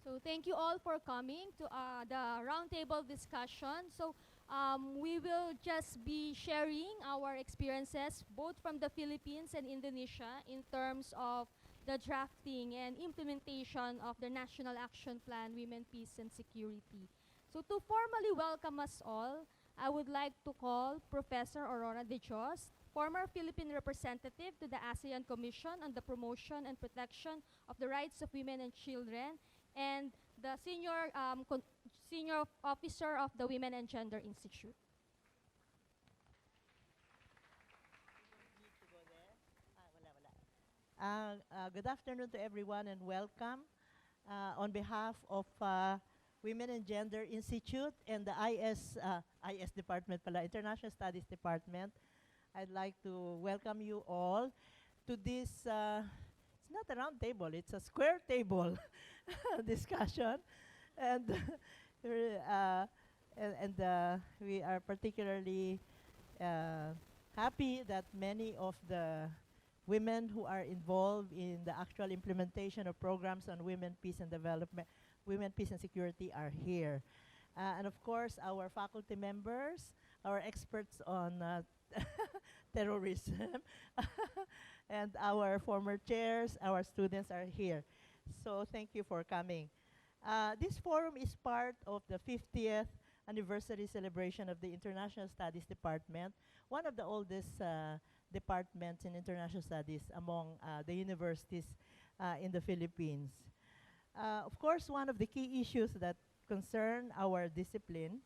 So thank you all for coming to the roundtable discussion. So we will just be sharing our experiences both from the Philippines and Indonesia in terms of the drafting and implementation of the National Action Plan, Women, Peace, and Security. So to formally welcome us all, I would like to call Professor Aurora De Jos, former Philippine representative to the ASEAN Commission on the Promotion and Protection of the Rights of Women and Children, and the senior officer of the Women and Gender Institute. Good afternoon to everyone and welcome. On behalf of Women and Gender Institute and the IS Department, International Studies Department, I'd like to welcome you all to this, it's not a round table, it's a square table discussion. And, we are particularly happy that many of the women who are involved in the actual implementation of programs on women, peace and development, women, peace and security are here. And of course, our faculty members, our experts on terrorism, and our former chairs, our students are here. So thank you for coming. This forum is part of the 50th anniversary celebration of the International Studies Department, one of the oldest departments in international studies among the universities in the Philippines. Of course, one of the key issues that concern our discipline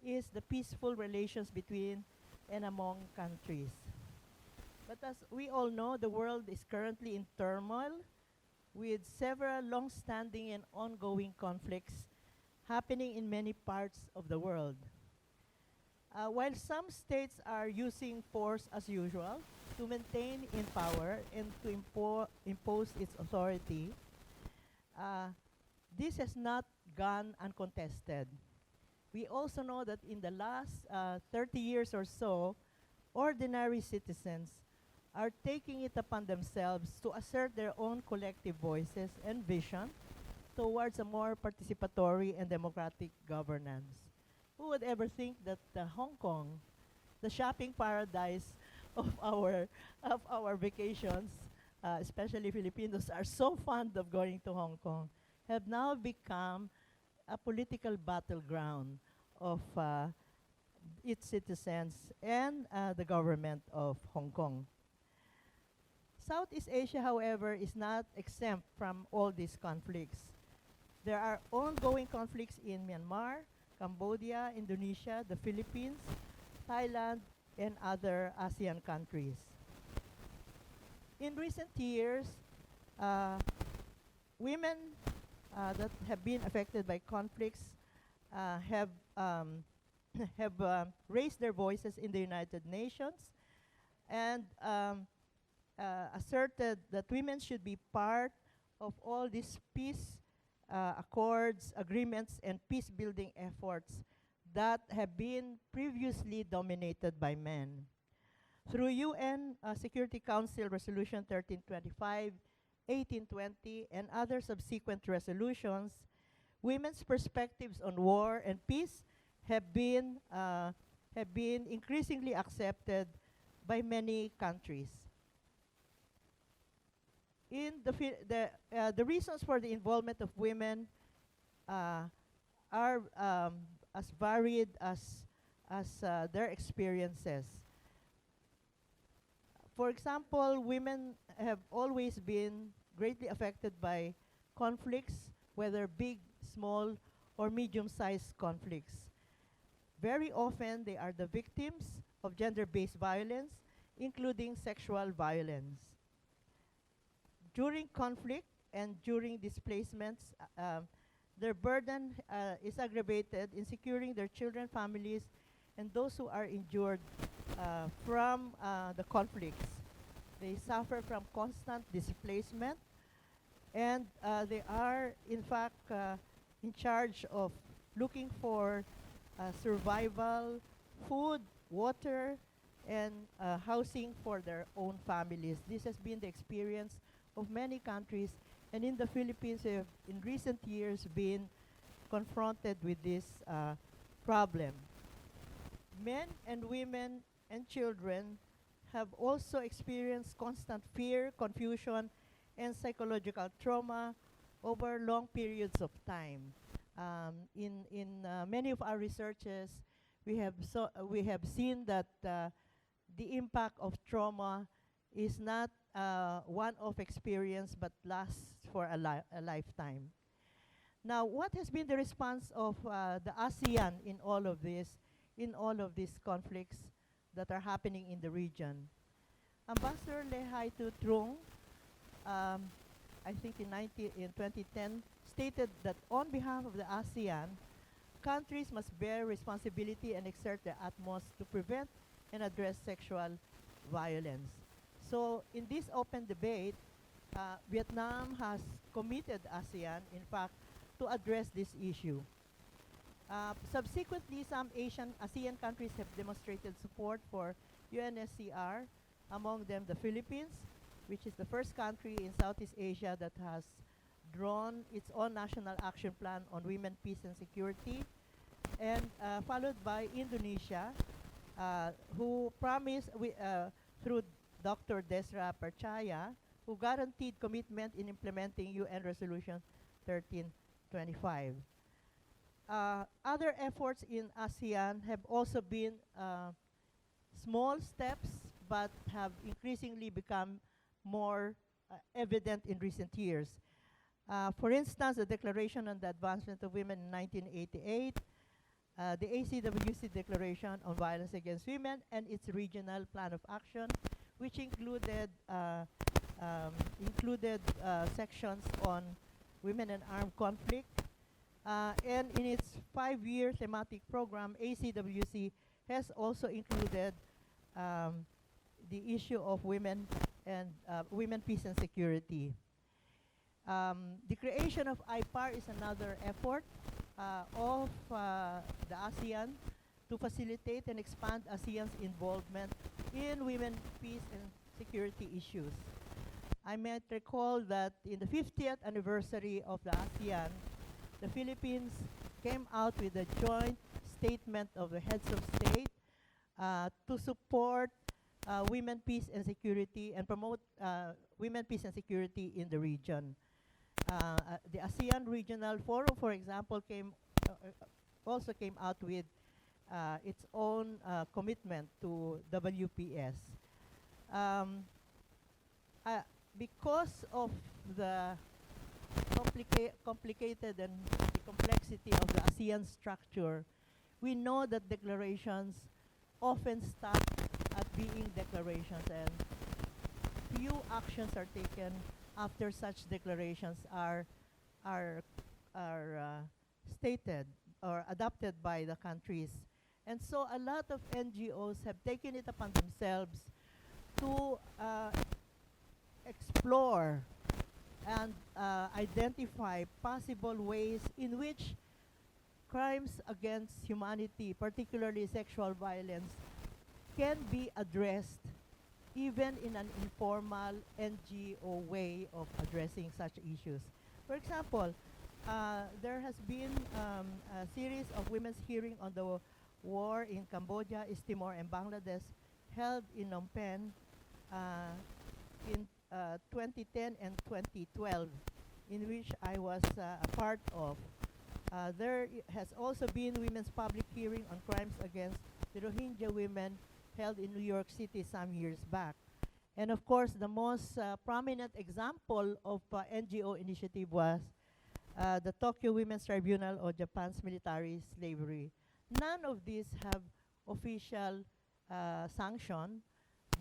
is the peaceful relations between and among countries. But as we all know, the world is currently in turmoil with several long-standing and ongoing conflicts happening in many parts of the world. While some states are using force as usual to maintain in power and to impose its authority, this has not gone uncontested. We also know that in the last 30 years or so, ordinary citizens are taking it upon themselves to assert their own collective voices and vision towards a more participatory and democratic governance. Who would ever think that Hong Kong, the shopping paradise of our vacations, especially Filipinos, are so fond of going to Hong Kong, have now become a political battleground of its citizens and the government of Hong Kong. Southeast Asia, however, is not exempt from all these conflicts. There are ongoing conflicts in Myanmar, Cambodia, Indonesia, the Philippines, Thailand, and other ASEAN countries. In recent years, women that have been affected by conflicts have raised their voices in the United Nations and asserted that women should be part of all these peace accords, agreements, and peace-building efforts that have been previously dominated by men. Through UN Security Council Resolution 1325, 1820, and other subsequent resolutions, women's perspectives on war and peace have been increasingly accepted by many countries. The reasons for the involvement of women are as varied as their experiences. For example, women have always been greatly affected by conflicts, whether big, small, or medium-sized conflicts. Very often, they are the victims of gender-based violence, including sexual violence. During conflict and during displacements, their burden is aggravated in securing their children, families, and those who are injured from the conflicts. They suffer from constant displacement, and they are, in fact, in charge of looking for survival, food, water, and housing for their own families. This has been the experience of many countries And in the Philippines, we have in recent years been confronted with this problem. Men and women and children have also experienced constant fear, confusion, and psychological trauma over long periods of time. In many of our researches, we have seen that the impact of trauma is not one-off experience but lasts for a lifetime. Now, what has been the response of the ASEAN in all of these conflicts that are happening in the region? Ambassador Lehai Tutrung, I think in 2010, stated that on behalf of the ASEAN, countries must bear responsibility and exert their utmost to prevent and address sexual violence. So in this open debate, Vietnam has committed ASEAN, in fact, to address this issue. Subsequently, some ASEAN countries have demonstrated support for UNSCR, among them the Philippines, which is the first country in Southeast Asia that has drawn its own national action plan on women, peace, and security, and followed by Indonesia, who promised, through Dr. Diedrah Percaya, who guaranteed commitment in implementing UN Resolution 1325. Other efforts in ASEAN have also been small steps, but have increasingly become more evident in recent years. For instance, the Declaration on the Advancement of Women in 1988, the ACWC Declaration on Violence Against Women and its regional plan of action, which included sections on women and armed conflict. And in its 5-year thematic program, ACWC has also included the issue of women and women, peace, and security. The creation of AIPR is another effort of the ASEAN to facilitate and expand ASEAN's involvement in women, peace, and security issues. I might recall that in the 50th anniversary of the ASEAN, the Philippines came out with a joint statement of the heads of state to support women, peace, and security, and promote women, peace, and security in the region. The ASEAN Regional Forum, for example, also came out with its own commitment to WPS. Because of the complicated and the complexity of the ASEAN structure, we know that declarations often stop at being declarations, and few actions are taken after such declarations are stated or adopted by the countries. And so a lot of NGOs have taken it upon themselves to explore and identify possible ways in which crimes against humanity, particularly sexual violence, can be addressed even in an informal NGO way of addressing such issues. For example, there has been a series of women's hearings on the war in Cambodia, East Timor, and Bangladesh held in Phnom Penh in 2010 and 2012, in which I was a part of. There has also been women's public hearing on crimes against the Rohingya women held in New York City some years back. And of course, the most prominent example of NGO initiative was the Tokyo Women's Tribunal on Japan's military slavery. None of these have official sanction,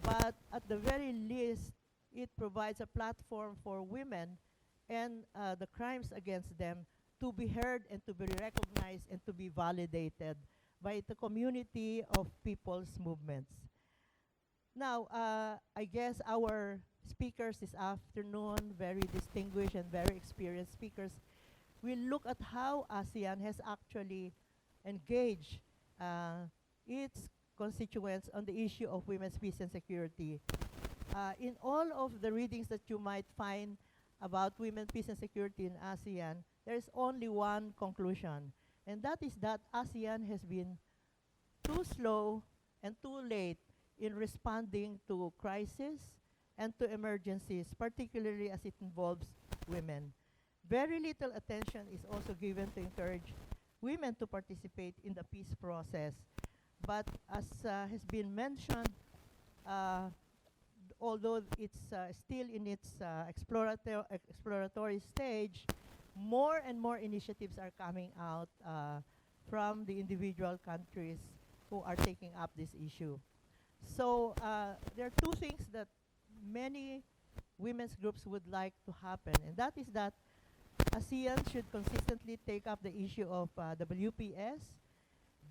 but at the very least, it provides a platform for women and the crimes against them to be heard and to be recognized and to be validated by the community of people's movements. Now, I guess our speakers this afternoon, very distinguished and very experienced speakers, will look at how ASEAN has actually engaged its constituents on the issue of women's peace and security. In all of the readings that you might find about women, peace, and security in ASEAN, there is only one conclusion, and that is that ASEAN has been too slow and too late in responding to crisis and to emergencies, particularly as it involves women. Very little attention is also given to encourage women to participate in the peace process. But as has been mentioned, although it's still in its exploratory stage, more and more initiatives are coming out from the individual countries who are taking up this issue. So there are two things that many women's groups would like to happen, and that is that ASEAN should consistently take up the issue of WPS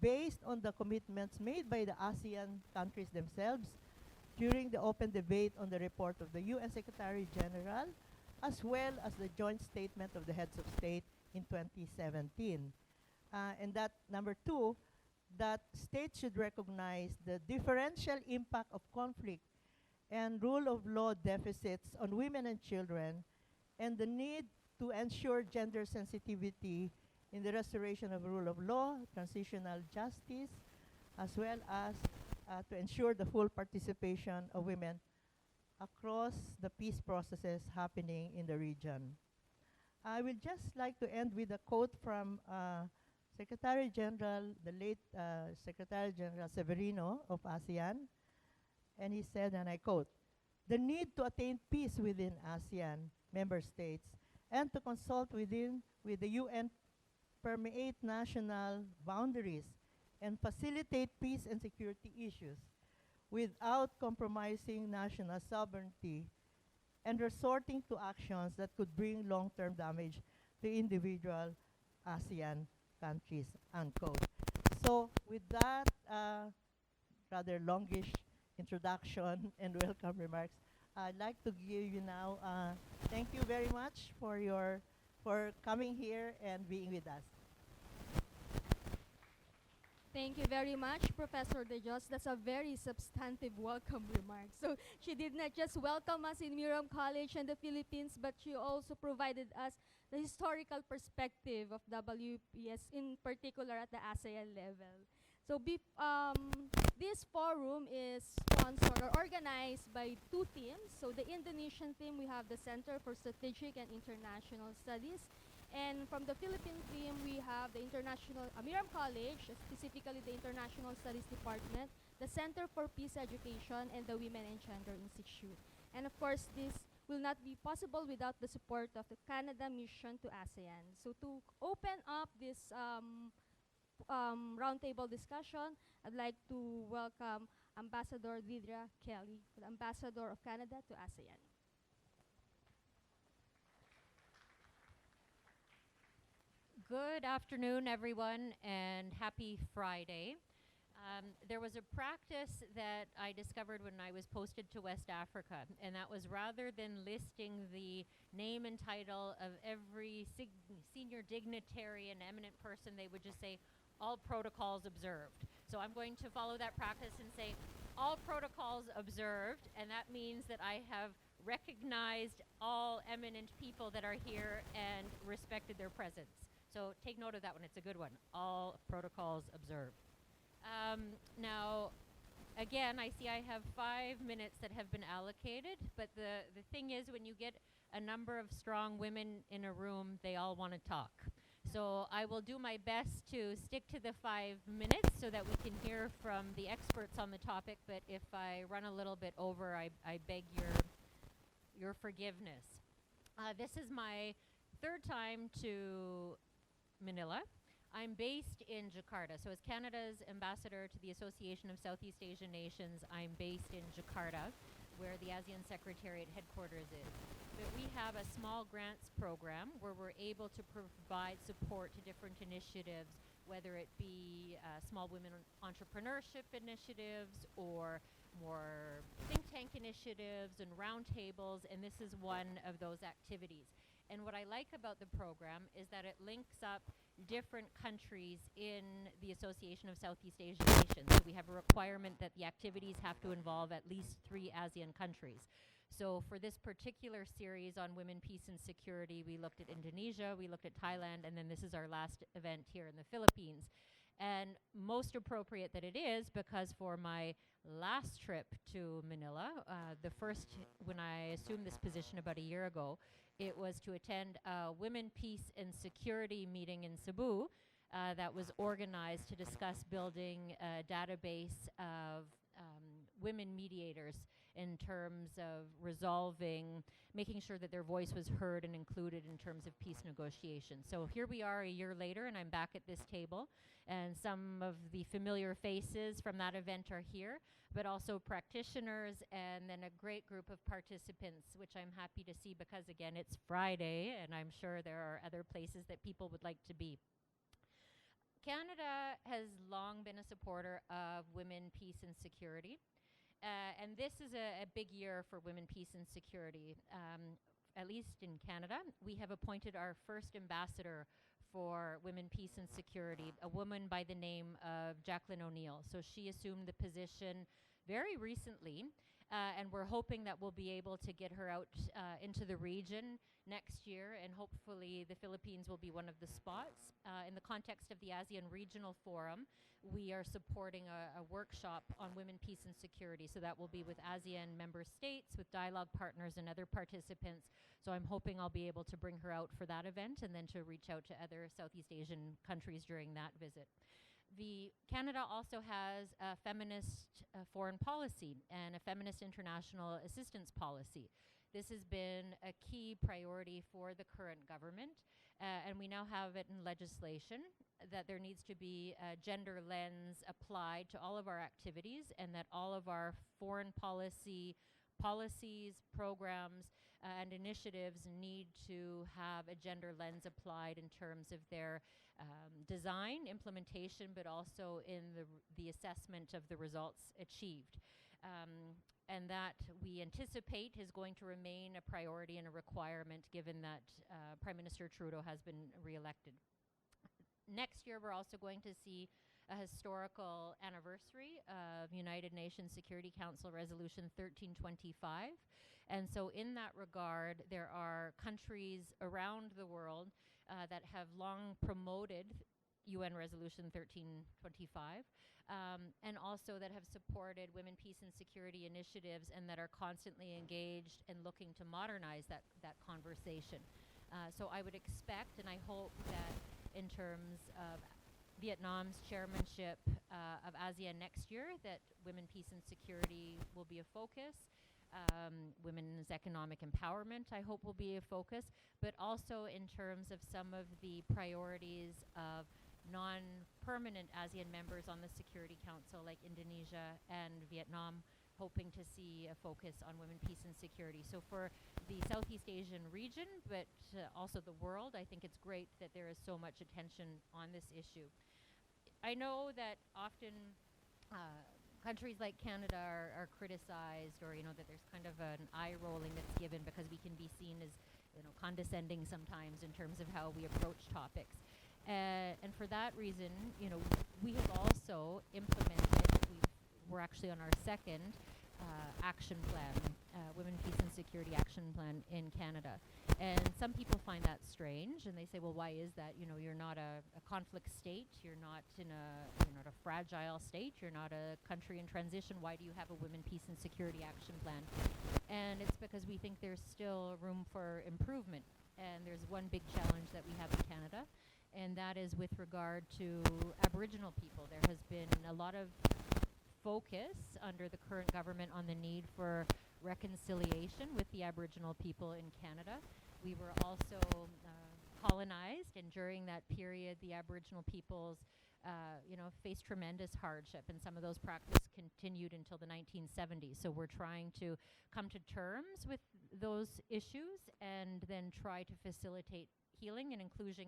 based on the commitments made by the ASEAN countries themselves during the open debate on the report of the UN Secretary General, as well as the joint statement of the heads of state in 2017. And that number two, that states should recognize the differential impact of conflict and rule of law deficits on women and children, and the need to ensure gender sensitivity in the restoration of rule of law, transitional justice, as well as to ensure the full participation of women across the peace processes happening in the region. I would just like to end with a quote from Secretary General, the late Secretary General Severino of ASEAN, and he said, and I quote, "The need to attain peace within ASEAN member states and to consult with the UN permeate national boundaries and facilitate peace and security issues without compromising national sovereignty and resorting to actions that could bring long-term damage to individual ASEAN countries," unquote. So with that rather longish introduction and welcome remarks, I'd like to give you now, thank you very much for coming here and being with us. Thank you very much, Professor De Jos. That's a very substantive welcome remark. So she did not just welcome us in Miriam College and the Philippines, but she also provided us the historical perspective of WPS, in particular at the ASEAN level. So this forum is sponsored or organized by two teams. So the Indonesian team, we have the Center for Strategic and International Studies. And from the Philippine team, we have the Miriam College, specifically the International Studies Department, the Center for Peace Education, and the Women and Gender Institute. And of course, this will not be possible without the support of the Canada Mission to ASEAN. So to open up this roundtable discussion, I'd like to welcome Ambassador Diedrah Kelly, the Ambassador of Canada to ASEAN. Good afternoon, everyone, and happy Friday. There was a practice that I discovered when I was posted to West Africa, and that was rather than listing the name and title of every senior dignitary and eminent person, they would just say, "All protocols observed." So I'm going to follow that practice and say, "All protocols observed," and that means that I have recognized all eminent people that are here and respected their presence. So take note of that one, it's a good one. All protocols observed. Now, again, I see I have 5 minutes that have been allocated, but the thing is, when you get a number of strong women in a room, they all want to talk. So I will do my best to stick to the 5 minutes so that we can hear from the experts on the topic, but if I run a little bit over, I beg your forgiveness. This is my third time to Manila. I'm based in Jakarta. So as Canada's ambassador to the Association of Southeast Asian Nations, I'm based in Jakarta, where the ASEAN Secretariat headquarters is. But we have a small grants program where we're able to provide support to different initiatives, whether it be small women entrepreneurship initiatives or more think tank initiatives and roundtables, and this is one of those activities. And what I like about the program is that it links up different countries in the Association of Southeast Asian Nations. So we have a requirement that the activities have to involve at least 3 ASEAN countries. So for this particular series on women, peace, and security, we looked at Indonesia, we looked at Thailand, and then this is our last event here in the Philippines. And most appropriate that it is, because for my last trip to Manila, the first, when I assumed this position about a year ago, it was to attend a Women, Peace, and Security meeting in Cebu that was organized to discuss building a database of women mediators in terms of resolving, making sure that their voice was heard and included in terms of peace negotiations. So here we are a year later, and I'm back at this table, and some of the familiar faces from that event are here, but also practitioners, and then a great group of participants, which I'm happy to see because, again, it's Friday, and I'm sure there are other places that people would like to be. Canada has long been a supporter of women, peace, and security. And this is a big year for women, peace, and security. At least in Canada, we have appointed our first ambassador for women, peace, and security, a woman by the name of Jacqueline O'Neill. So she assumed the position very recently, and we're hoping that we'll be able to get her out into the region next year, and hopefully the Philippines will be one of the spots. In the context of the ASEAN Regional Forum, we are supporting a workshop on women, peace, and security. So that will be with ASEAN member states, with dialogue partners and other participants. So I'm hoping I'll be able to bring her out for that event and then to reach out to other Southeast Asian countries during that visit. Canada also has a feminist foreign policy and a feminist international assistance policy. This has been a key priority for the current government, and we now have it in legislation that there needs to be a gender lens applied to all of our activities, and that all of our foreign policies, programs, and initiatives need to have a gender lens applied in terms of their design, implementation, but also in the assessment of the results achieved. And that we anticipate is going to remain a priority and a requirement given that Prime Minister Trudeau has been re-elected. Next year, we're also going to see a historical anniversary of United Nations Security Council Resolution 1325. And so in that regard, there are countries around the world that have long promoted UN Resolution 1325, and also that have supported women, peace, and security initiatives, and that are constantly engaged and looking to modernize that conversation. So I would expect, and I hope that in terms of Vietnam's chairmanship of ASEAN next year, that women, peace, and security will be a focus. Women's economic empowerment, I hope, will be a focus, but also in terms of some of the priorities of non-permanent ASEAN members on the Security Council, like Indonesia and Vietnam, hoping to see a focus on women, peace, and security. So for the Southeast Asian region, but also the world, I think it's great that there is so much attention on this issue. I know that often countries like Canada are criticized, or that there's kind of an eye rolling that's given because we can be seen as condescending sometimes in terms of how we approach topics. And for that reason, we have also implemented, we're actually on our second action plan, Women, Peace, and Security Action Plan in Canada. And some people find that strange, and they say, well, why is that? You're not a conflict state, you're not a fragile state, you're not a country in transition. Why do you have a Women, Peace, and Security Action Plan? And it's because we think there's still room for improvement. And there's one big challenge that we have in Canada, and that is with regard to Aboriginal people. There has been a lot of focus under the current government on the need for reconciliation with the Aboriginal people in Canada. We were also colonized, and during that period, the Aboriginal peoples faced tremendous hardship, and some of those practices continued until the 1970s. So we're trying to come to terms with those issues and then try to facilitate healing and inclusion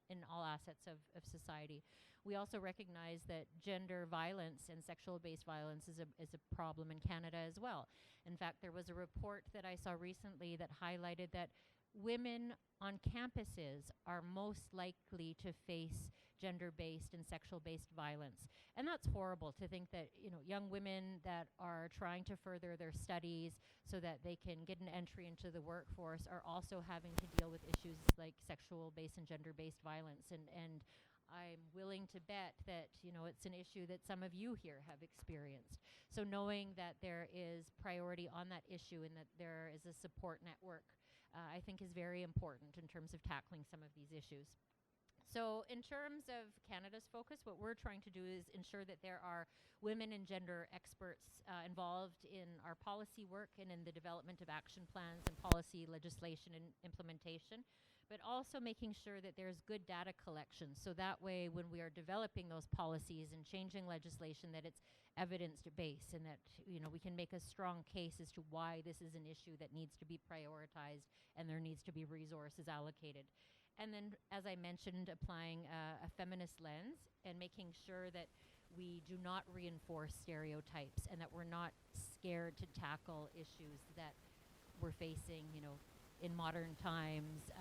in all assets of society. We also recognize that gender violence and sexual-based violence is a problem in Canada as well. In fact, there was a report that I saw recently that highlighted that women on campuses are most likely to face gender-based and sexual-based violence. And that's horrible to think that, you know, young women that are trying to further their studies so that they can get an entry into the workforce are also having to deal with issues like sexual-based and gender-based violence. And I'm willing to bet that, you know, it's an issue that some of you here have experienced. So knowing that there is priority on that issue and that there is a support network, I think is very important in terms of tackling some of these issues. So in terms of Canada's focus, what we're trying to do is ensure that there are women and gender experts involved in our policy work and in the development of action plans and policy legislation and implementation, but also making sure that there's good data collection. So that way, when we are developing those policies and changing legislation, that it's evidence-based and that, you know, we can make a strong case as to why this is an issue that needs to be prioritized and there needs to be resources allocated. And then, as I mentioned, applying a feminist lens and making sure that we do not reinforce stereotypes and that we're not scared to tackle issues that we're facing, you know, in modern times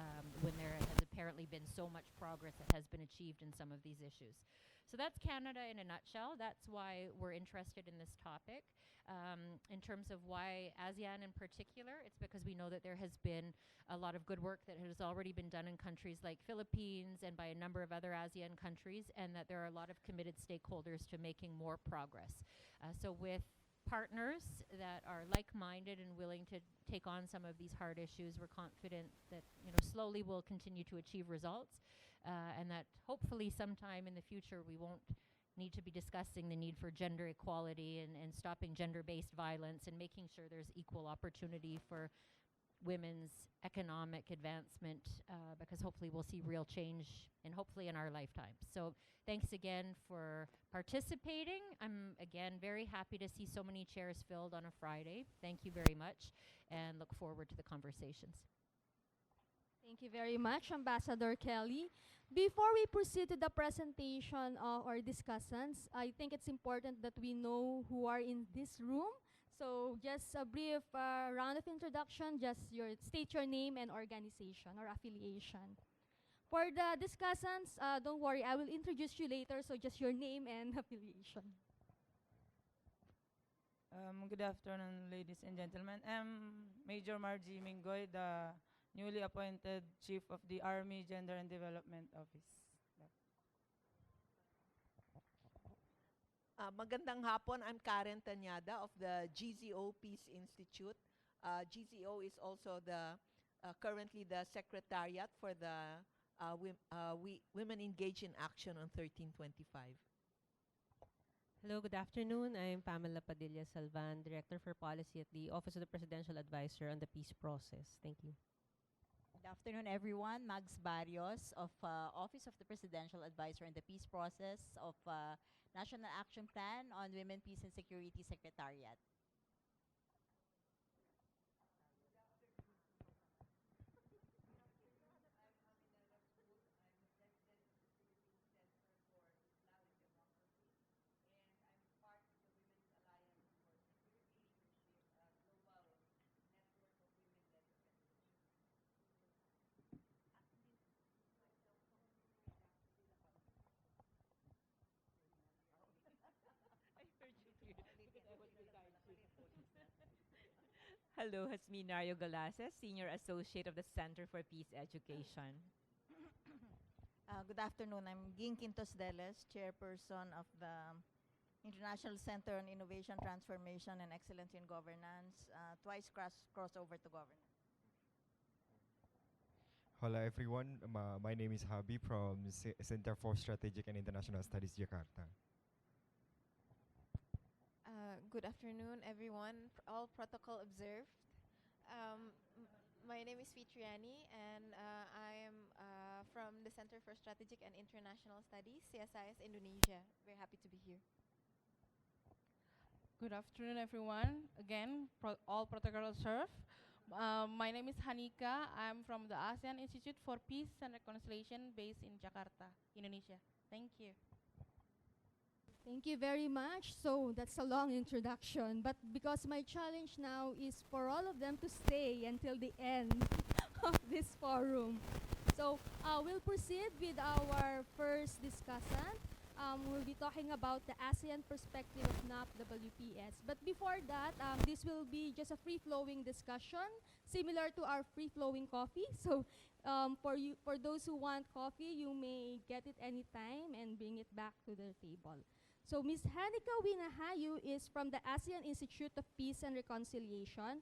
when there has apparently been so much progress that has been achieved in some of these issues. So that's Canada in a nutshell. That's why we're interested in this topic. In terms of why ASEAN in particular, it's because we know that there has been a lot of good work that has already been done in countries like Philippines and by a number of other ASEAN countries, and that there are a lot of committed stakeholders to making more progress. So with partners that are like-minded and willing to take on some of these hard issues, we're confident that, you know, slowly we'll continue to achieve results, and that hopefully sometime in the future we won't need to be discussing the need for gender equality and stopping gender-based violence and making sure there's equal opportunity for women's economic advancement, because hopefully we'll see real change and hopefully in our lifetime. So thanks again for participating. I'm again very happy to see so many chairs filled on a Friday. Thank you very much and look forward to the conversations. Thank you very much, Ambassador Kelly. Before we proceed to the presentation of our discussants, I think it's important that we know who are in this room. So just a brief round of introduction, just state your name and organization or affiliation. For the discussants, don't worry, I will introduce you later, so just your name and affiliation. Good afternoon, ladies and gentlemen. I'm Major Margie Mingoy, the newly appointed Chief of the Army Gender and Development Office. Magandang hapon. I'm Karen Tanyada of the GZO Peace Institute. GZO is also currently the secretariat for the Women Engaged in Action on 1325. Hello, good afternoon. I'm Pamela Padilla Salvan, Director for Policy at the Office of the Presidential Advisor on the Peace Process. Thank you. Good afternoon, everyone. Mags Barrios of Office of the Presidential Advisor in the Peace Process of National Action Plan on Women, Peace and Security Secretariat. Hello, Jasmine Galace, Senior Associate of the Center for Peace Education. Good afternoon. I'm Ging Quintos-Deles, Chairperson of the International Center on Innovation, Transformation, and Excellence in Governance, twice crossover to governance. Hello everyone, my name is Habi from Center for Strategic and International Studies, Jakarta. Good afternoon, everyone. All protocol observed. My name is Fitriani, and I am from the Center for Strategic and International Studies, CSIS, Indonesia. Very happy to be here. Good afternoon, everyone. Again, all protocol observed. My name is Hanika. I'm from the ASEAN Institute for Peace and Reconciliation based in Jakarta, Indonesia. Thank you. Thank you very much. So that's a long introduction, but because my challenge now is for all of them to stay until the end of this forum. So we'll proceed with our first first discussant. We'll be talking about the ASEAN Perspective of NAP-WPS. But before that, this will be just a free-flowing discussion, similar to our free-flowing coffee. So for those who want coffee, you may get it anytime and bring it back to the table. So Ms. Hanika Winahayu is from the ASEAN Institute of Peace and Reconciliation.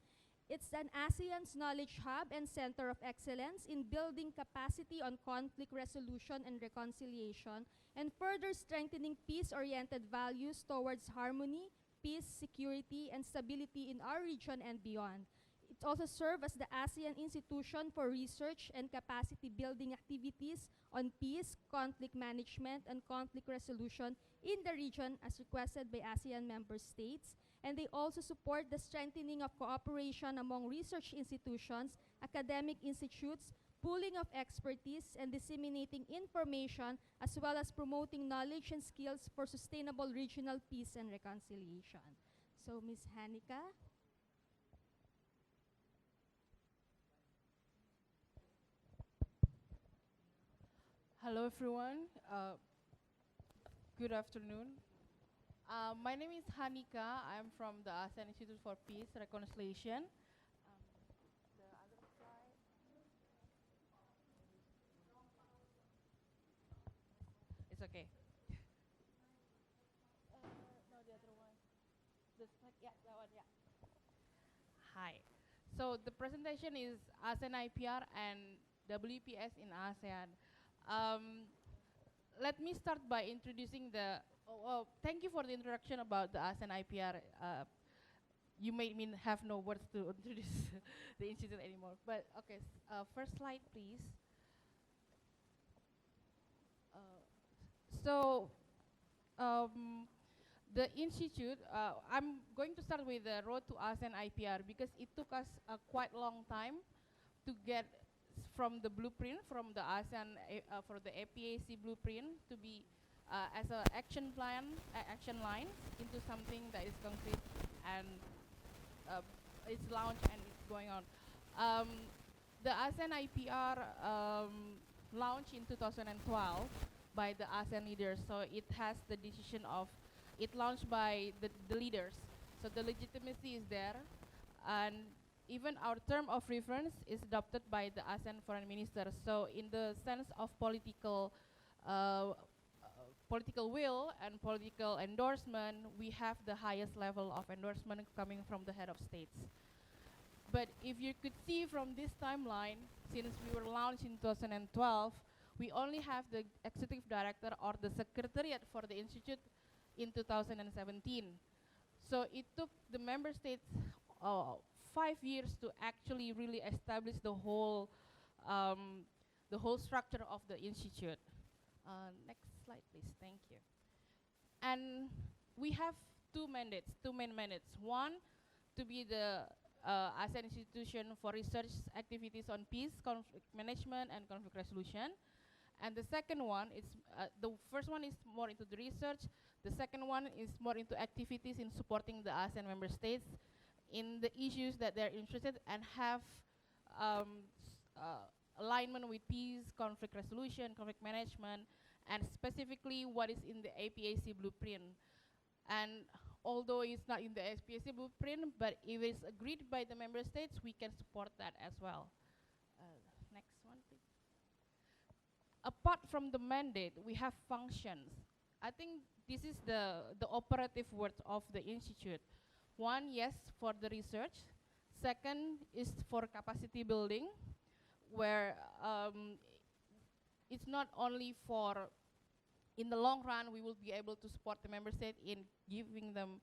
It's an ASEAN's knowledge hub and center of excellence in building capacity on conflict resolution and reconciliation and further strengthening peace-oriented values towards harmony, peace, security, and stability in our region and beyond. It also serves as the ASEAN institution for research and capacity building activities on peace, conflict management, and conflict resolution in the region as requested by ASEAN member states. And they also support the strengthening of cooperation among research institutions, academic institutes, pooling of expertise, and disseminating information, as well as promoting knowledge and skills for sustainable regional peace and reconciliation. So, Ms. Hanika. Hello, everyone. Good afternoon. My name is Hanika. I'm from the ASEAN Institute for Peace Reconciliation. The other slide. It's okay. No, the other one. Yeah, that one, yeah. Hi. So the presentation is ASEAN IPR and WPS in ASEAN. Let me start by introducing the, thank you for the introduction about the ASEAN IPR. You may have no words to introduce the institute anymore. But okay, first slide, please. The institute, I'm going to start with the road to ASEAN IPR because it took us a quite long time to get from the blueprint, from the ASEAN, for the APAC blueprint to be as an action plan, action line into something that is concrete and it's launched and it's going on. The ASEAN IPR launched in 2012 by the ASEAN leaders, so it has the decision of, it launched by the leaders, so the legitimacy is there, and even our term of reference is adopted by the ASEAN foreign ministers. So in the sense of political will and political endorsement, we have the highest level of endorsement coming from the head of states. But if you could see from this timeline, since we were launched in 2012, we only have the executive director or the secretariat for the institute in 2017. So it took the member states 5 years to actually really establish the whole structure of the institute. Next slide, please. Thank you. And we have two main mandates. One, to be the ASEAN institution for research activities on peace, conflict management, and conflict resolution. And the second one is, the first one is more into the research. The second one is more into activities in supporting the ASEAN member states in the issues that they're interested and have alignment with peace, conflict resolution, conflict management, and specifically what is in the APAC blueprint. And although it's not in the APAC blueprint, but if it's agreed by the member states, we can support that as well. Next one, please. Apart from the mandate, we have functions. I think this is the operative word of the institute. One, yes, for the research. Second is for capacity building, where it's not only for, in the long run, we will be able to support the member state in giving them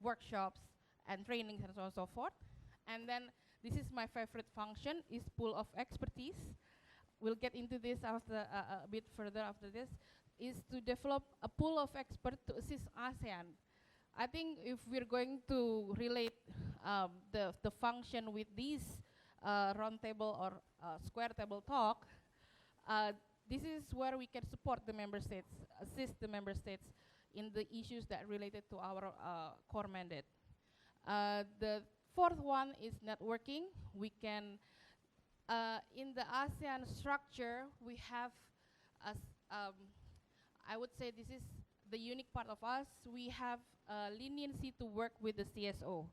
workshops and trainings and so on and so forth. And then this is my favorite function, is pool of expertise. We'll get into this after a bit further after this, is to develop a pool of experts to assist ASEAN. I think if we're going to relate the function with these round table or square table talk, this is where we can support the member states, assist the member states in the issues that related to our core mandate. The fourth one is networking. We can, in the ASEAN structure, we have I would say this is the unique part of us. We have leniency to work with the CSO.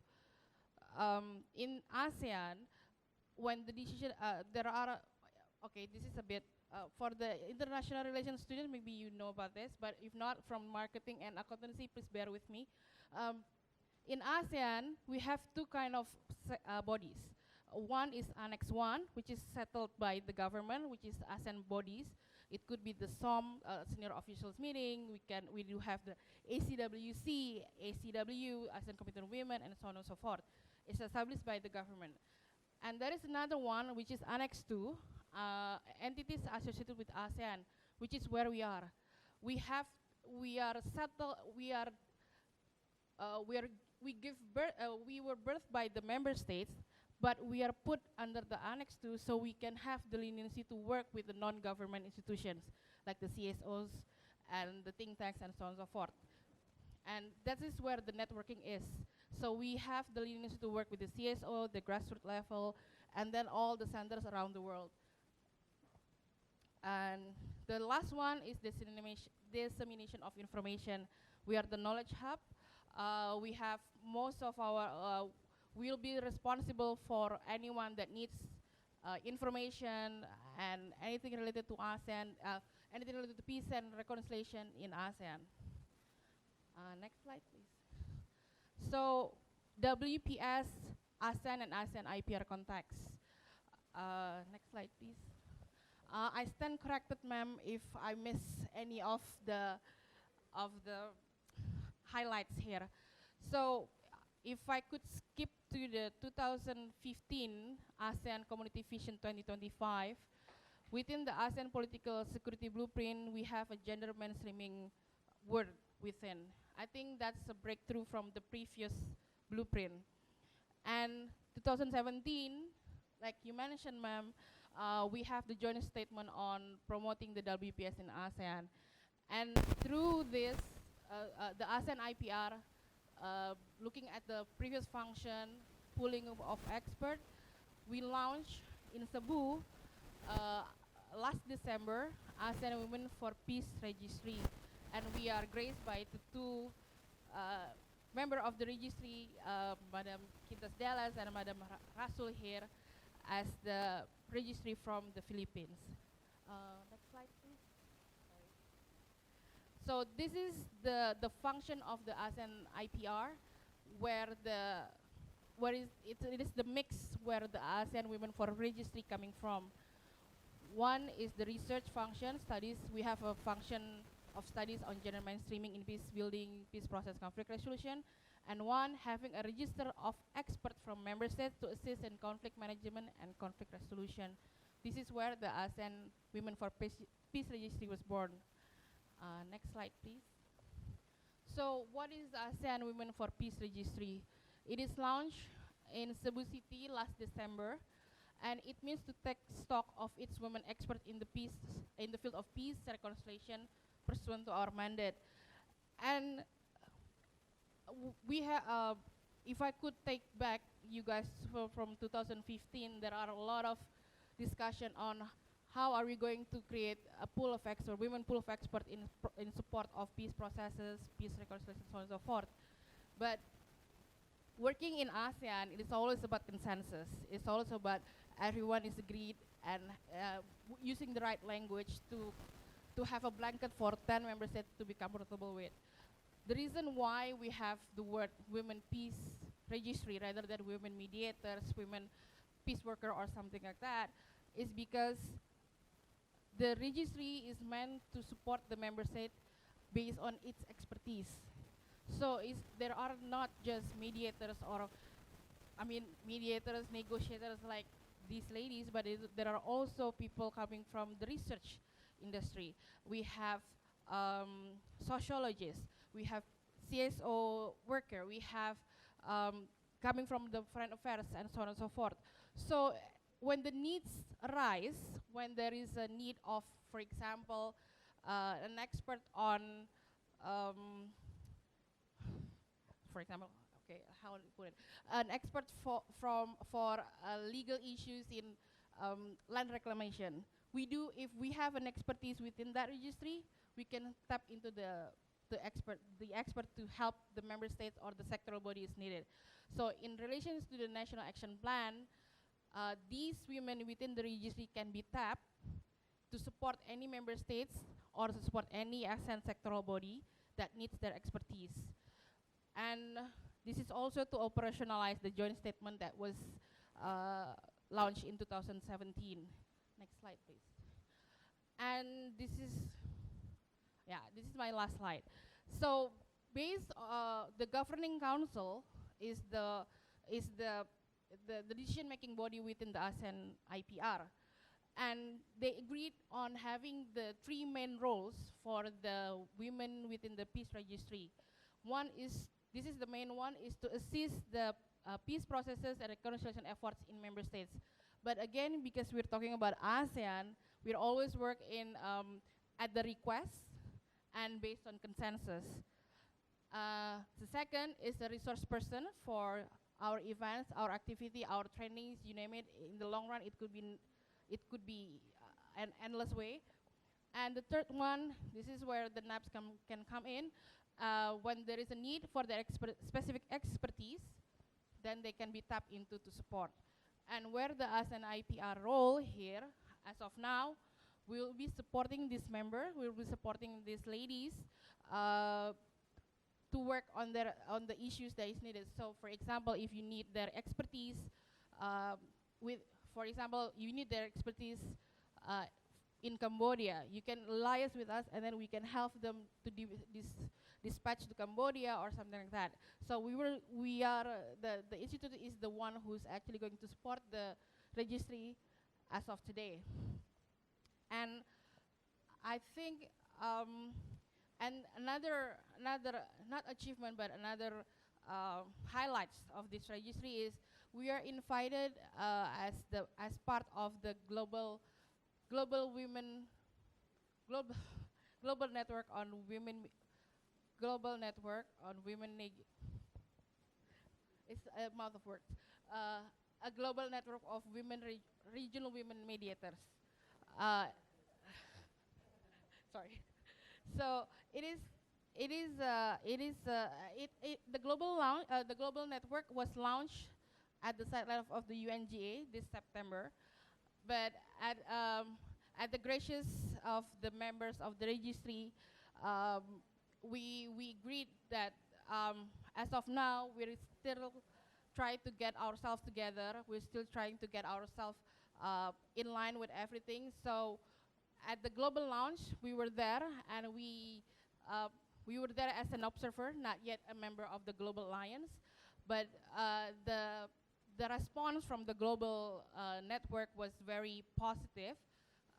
In ASEAN, when the decision, there are, okay, this is a bit, for the international relations students, maybe you know about this, but if not, from marketing and accountancy, please bear with me. In ASEAN, we have two kind of bodies. One is Annex 1, which is settled by the government, which is ASEAN bodies. It could be the SOM, Senior Officials Meeting. We do have the ACWC, ACW, ASEAN Committee on Women, and so on and so forth. It's established by the government. And there is another one, which is Annex 2, entities associated with ASEAN, which is where we are. We were birthed by the member states, but we are put under the Annex 2 so we can have the leniency to work with the non-government institutions, like the CSOs and the think tanks and so on and so forth. And that is where the networking is. So we have the leniency to work with the CSO, the grassroots level, and then all the centers around the world. And the last one is dissemination of information. We are the knowledge hub. We have most of our, we'll be responsible for anyone that needs information and anything related to ASEAN, anything related to peace and reconciliation in ASEAN. Next slide, please. So, WPS, ASEAN and ASEAN IPR contacts. Next slide, please. I stand corrected, ma'am, if I miss any of the highlights here. So, if I could skip to the 2015 ASEAN Community Vision 2025, within the ASEAN Political Security Blueprint, we have a gender mainstreaming word within. I think that's a breakthrough from the previous blueprint. And 2017, like you mentioned, ma'am, we have the joint statement on promoting the WPS in ASEAN. And through this, the ASEAN IPR, looking at the previous function, pooling of experts, we launched in Cebu last December, ASEAN Women for Peace Registry. And we are graced by the two members of the registry, Madam Quintos-Deles and Madam Rasul here, as the registry from the Philippines. Next slide, please. So this is the function of the ASEAN IPR, where it is the mix where the ASEAN Women for Registry coming from. One is the research function, studies. We have a function of studies on gender mainstreaming in peace building, peace process, conflict resolution, and one having a register of experts from member states to assist in conflict management and conflict resolution. This is where the ASEAN Women for Peace Registry was born. Next slide, please. So what is the ASEAN Women for Peace Registry? It is launched in Cebu City last December, and it means to take stock of its women experts in the field of peace, reconciliation, pursuant to our mandate. And we have, if I could take back you guys from 2015, there are a lot of discussion on how are we going to create a pool of experts, women pool of experts in support of peace processes, peace reconciliation, so on and so forth. But working in ASEAN, it is always about consensus. It's also about everyone is agreed and using the right language to have a blanket for 10 member states to be comfortable with. The reason why we have the word women peace registry rather than women mediators, women peace worker or something like that is because the registry is meant to support the member state based on its expertise. So there are not just mediators or, mediators, negotiators like these ladies, but there are also people coming from the research industry. We have sociologists, we have CSO worker, we have coming from the foreign affairs and so on and so forth. So when the needs arise, when there is a need of, for example, an expert on, for example, okay, how to put it, an expert for legal issues in land reclamation, if we have an expertise within that registry, we can tap into the expert to help the member states or the sectoral body is needed. So in relations to the National Action Plan, these women within the registry can be tapped to support any member states or to support any ASEAN sectoral body that needs their expertise. And this is also to operationalize the joint statement that was launched in 2017. Next slide, please. And this is my last slide. So, the governing council is the decision-making body within the ASEAN IPR, and they agreed on having the 3 main roles for the women within the peace registry. This is the main one, is to assist the peace processes and reconciliation efforts in member states. But again, because we're talking about ASEAN, we always work in at the request and based on consensus. The second is a resource person for our events, our activity, our trainings, you name it. In the long run, it could be an endless way. And the third one, this is where the NAPs can come in. When there is a need for the specific expertise, then they can be tapped into to support. And where the ASEAN IPR role here, as of now, we will be supporting this member, we will be supporting these ladies to work on the issues that is needed. So for example, if you need their expertise for example, you need their expertise in Cambodia, you can liaise with us and then we can help them to dispatch to Cambodia or something like that. So the institute is the one who's actually going to support the registry as of today. And I think, and another not achievement, but another highlights of this registry is we are invited as part of the global network on women. It's a mouth of words. A global network of regional women mediators. Sorry. So the global network was launched at the site of the UNGA this September, but at the gracious of the members of the registry, we agreed that as of now we're still trying to get ourselves together. We're still trying to get ourselves in line with everything. So at the global launch, we were there, and we were there as an observer, not yet a member of the Global Alliance. But the response from the global network was very positive.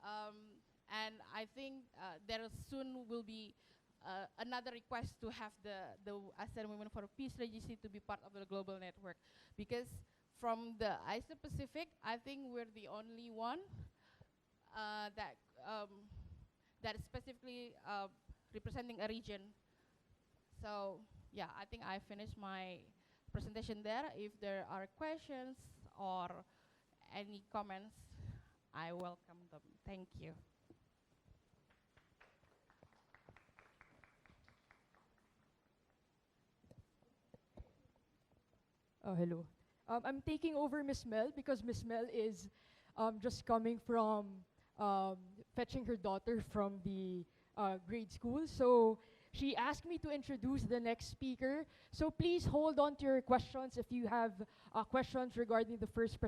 And I think there soon will be another request to have the ASEAN Women for Peace Registry to be part of the global network. Because from the Asia Pacific, I think we're the only one that is specifically representing a region. So yeah, I think I finished my presentation there. If there are questions or any comments, I welcome them. Thank you. Hello. I'm taking over Miss Mel because Miss Mel is just coming from fetching her daughter from the grade school. So she asked me to introduce the next speaker. So please hold on to your questions if you have questions regarding the first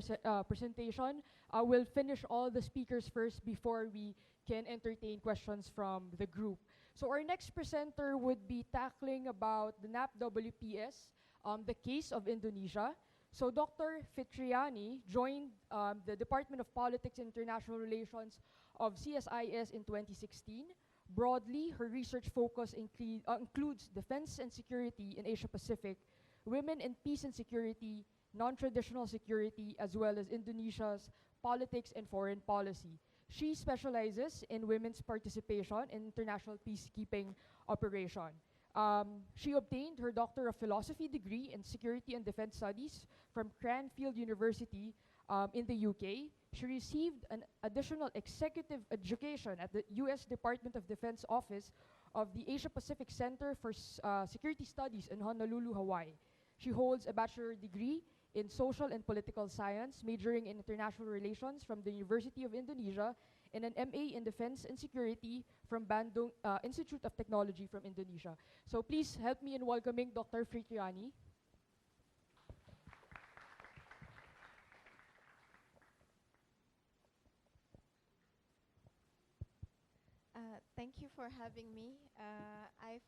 presentation. We'll finish all the speakers first before we can entertain questions from the group. So our next presenter would be tackling about the NAPWPS, the case of Indonesia. So Dr. Fitriani joined the Department of Politics and International Relations of CSIS in 2016. Broadly, her research focus includes defense and security in Asia Pacific, women in peace and security, non-traditional security, as well as Indonesia's politics and foreign policy. She specializes in women's participation in international peacekeeping operation. She obtained her Doctor of Philosophy degree in Security and Defense Studies from Cranfield University in the UK. She received an additional executive education at the U.S. Department of Defense Office of the Asia Pacific Center for Security Studies in Honolulu, Hawaii. She holds a bachelor degree in social and political science, majoring in international relations from the University of Indonesia, and an MA in defense and security from Bandung Institute of Technology from Indonesia. So please help me in welcoming Dr. Fritriani. Thank you for having me. I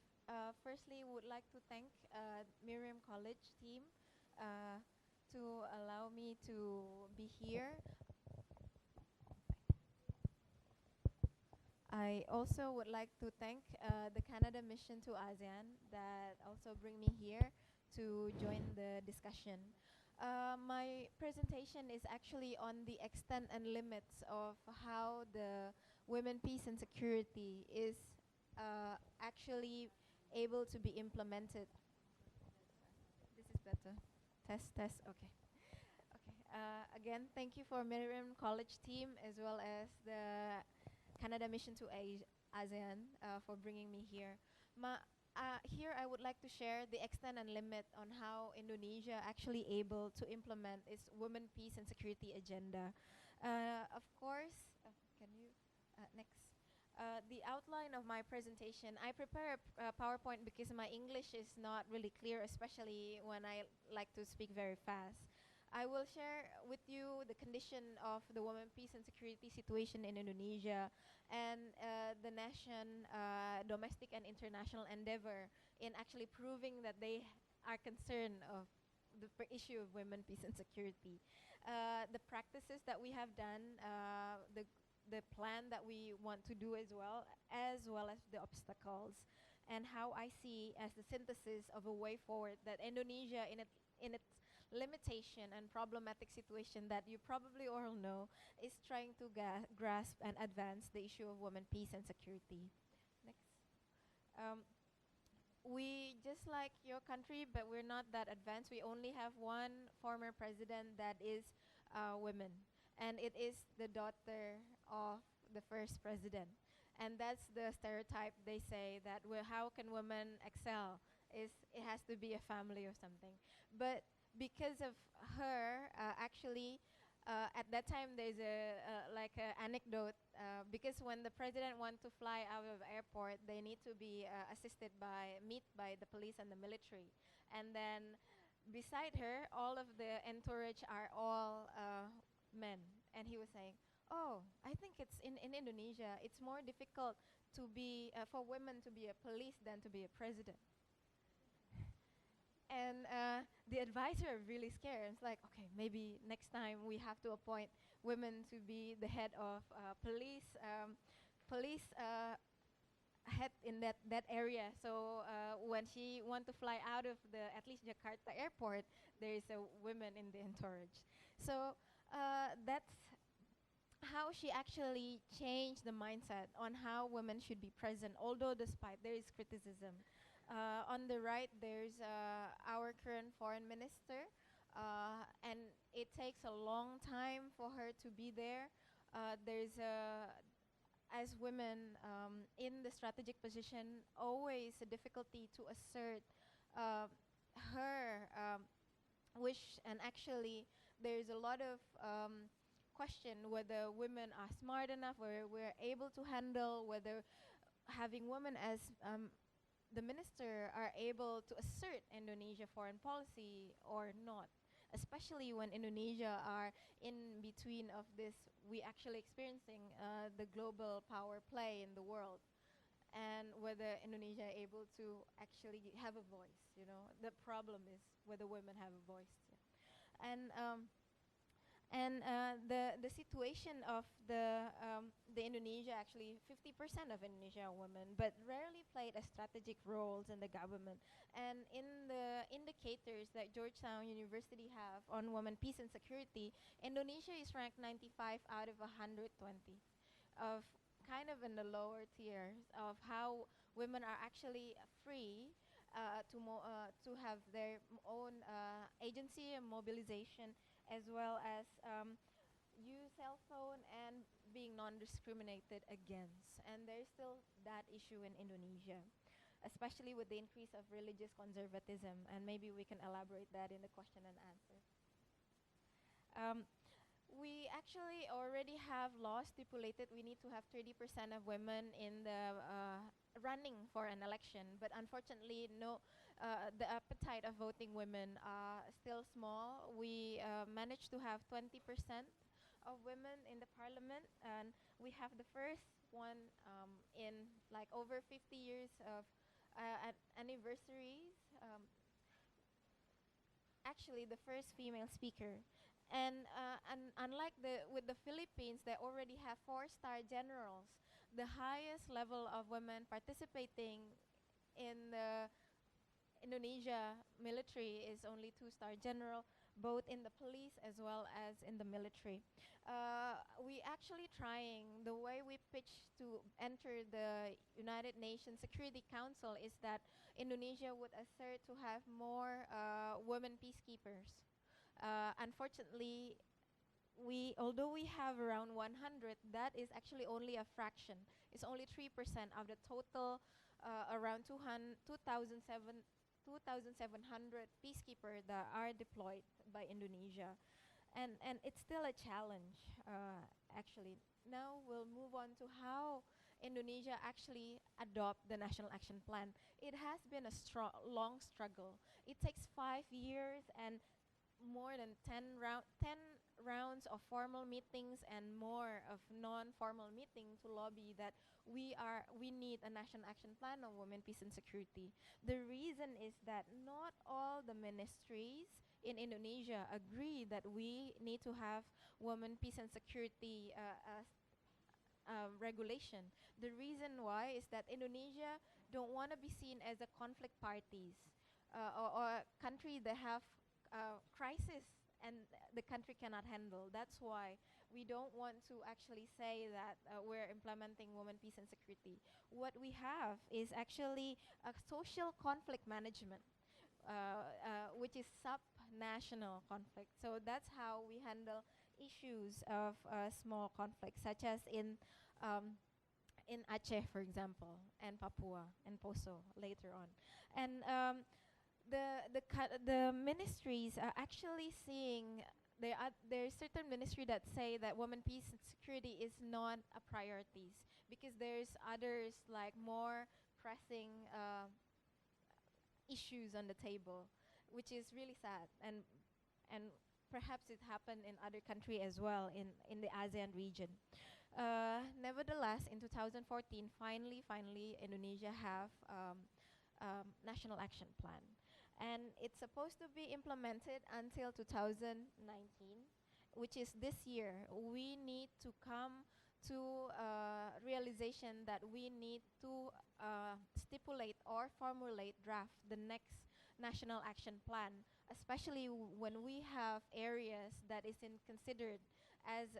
firstly would like to thank Miriam College team to allow me to be here. I also would like to thank the Canada mission to ASEAN that also bring me here to join the discussion. My presentation is actually on the extent and limits of how the women, peace and security is actually able to be implemented. This is better. Test, okay. Again, thank you for Miriam College team as well as the Canada Mission to ASEAN for bringing me here. Here I would like to share the extent and limit on how Indonesia actually able to implement its women, peace and security agenda. Of course, can you, next. The outline of my presentation, I prepare a PowerPoint because my English is not really clear, especially when I like to speak very fast. I will share with you the condition of the women, peace and security situation in Indonesia and the nation domestic and international endeavor in actually proving that they are concerned of the issue of women, peace and security. The practices that we have done, the plan that we want to do as well as the obstacles, and how I see as the synthesis of a way forward that Indonesia in its limitation and problematic situation that you probably all know is trying to grasp and advance the issue of women, peace and security. Next. We just like your country, but we're not that advanced. We only have one former president that is women, and it is the daughter of the first president. And that's the stereotype. They say that how can women excel? It has to be a family or something. But because of her, actually, at that time there's like an anecdote, because when the president want to fly out of airport, they need to be assisted by the police and the military. And then beside her, all of the entourage are all men. And he was saying, oh, I think it's in Indonesia, it's more difficult to be, for women to be a police than to be a president. And the advisor really scared. It's like, okay, maybe next time we have to appoint women to be the head of police head in that area. So when she want to fly out of the at least Jakarta airport, there is a woman in the entourage. So that's how she actually changed the mindset on how women should be present, although despite there is criticism. On the right, there's our current foreign minister, and it takes a long time for her to be there. There's as women in the strategic position, always a difficulty to assert her wish, and actually there's a lot of question whether women are smart enough, or we're able to handle, whether having women as the minister are able to assert Indonesia foreign policy or not, especially when Indonesia are in between of this, we actually experiencing the global power play in the world, and whether Indonesia able to actually have a voice. You know, the problem is whether women have a voice. Yeah. The situation of the Indonesia, actually 50% of Indonesia are women, but rarely played a strategic roles in the government. And in the indicators that Georgetown University have on women, peace and security, Indonesia is ranked 95 out of 120, of kind of in the lower tiers of how women are actually free to have their own agency and mobilization, as well as use cell phone and being non-discriminated against. And there's still that issue in Indonesia, especially with the increase of religious conservatism. And maybe we can elaborate that in the question and answer. We actually already have laws stipulated we need to have 30% of women in the running for an election, but unfortunately, the appetite of voting women are still small. We managed to have 20% of women in the parliament, and we have the first one in like over 50 years of anniversaries. Actually, the first female speaker. And unlike with the Philippines, they already have 4-star generals. The highest level of women participating in the Indonesia military is only 2-star general, both in the police as well as in the military. We actually trying, the way we pitch to enter the United Nations Security Council is that Indonesia would assert to have more women peacekeepers. Unfortunately, although we have around 100, that is actually only a fraction. It's only 3% of the total around 2,700 peacekeepers that are deployed by Indonesia. And it's still a challenge, actually. Now we'll move on to how Indonesia actually adopt the National Action Plan. It has been a long struggle. It takes 5 years and more than 10 rounds of formal meetings and more of non-formal meetings to lobby that we need a national action plan on women, peace and security. The reason is that not all the ministries in Indonesia agree that we need to have women, peace and security regulation. The reason why is that Indonesia don't want to be seen as a conflict parties or a country that have crisis and the country cannot handle. That's why we don't want to actually say that we're implementing women, peace and security. What we have is actually a social conflict management, which is sub-national conflict. So that's how we handle issues of small conflicts, such as in Aceh, for example, and Papua and Poso later on. And the ministries are actually seeing there's certain ministry that say that women, peace and security is not a priorities because there's others like more pressing issues on the table, which is really sad, and perhaps it happened in other country as well in the ASEAN region. Nevertheless, in 2014, finally Indonesia have national action plan. And it's supposed to be implemented until 2019, which is this year. We need to come to realization that we need to stipulate or formulate draft the next national action plan, especially when we have areas that is considered as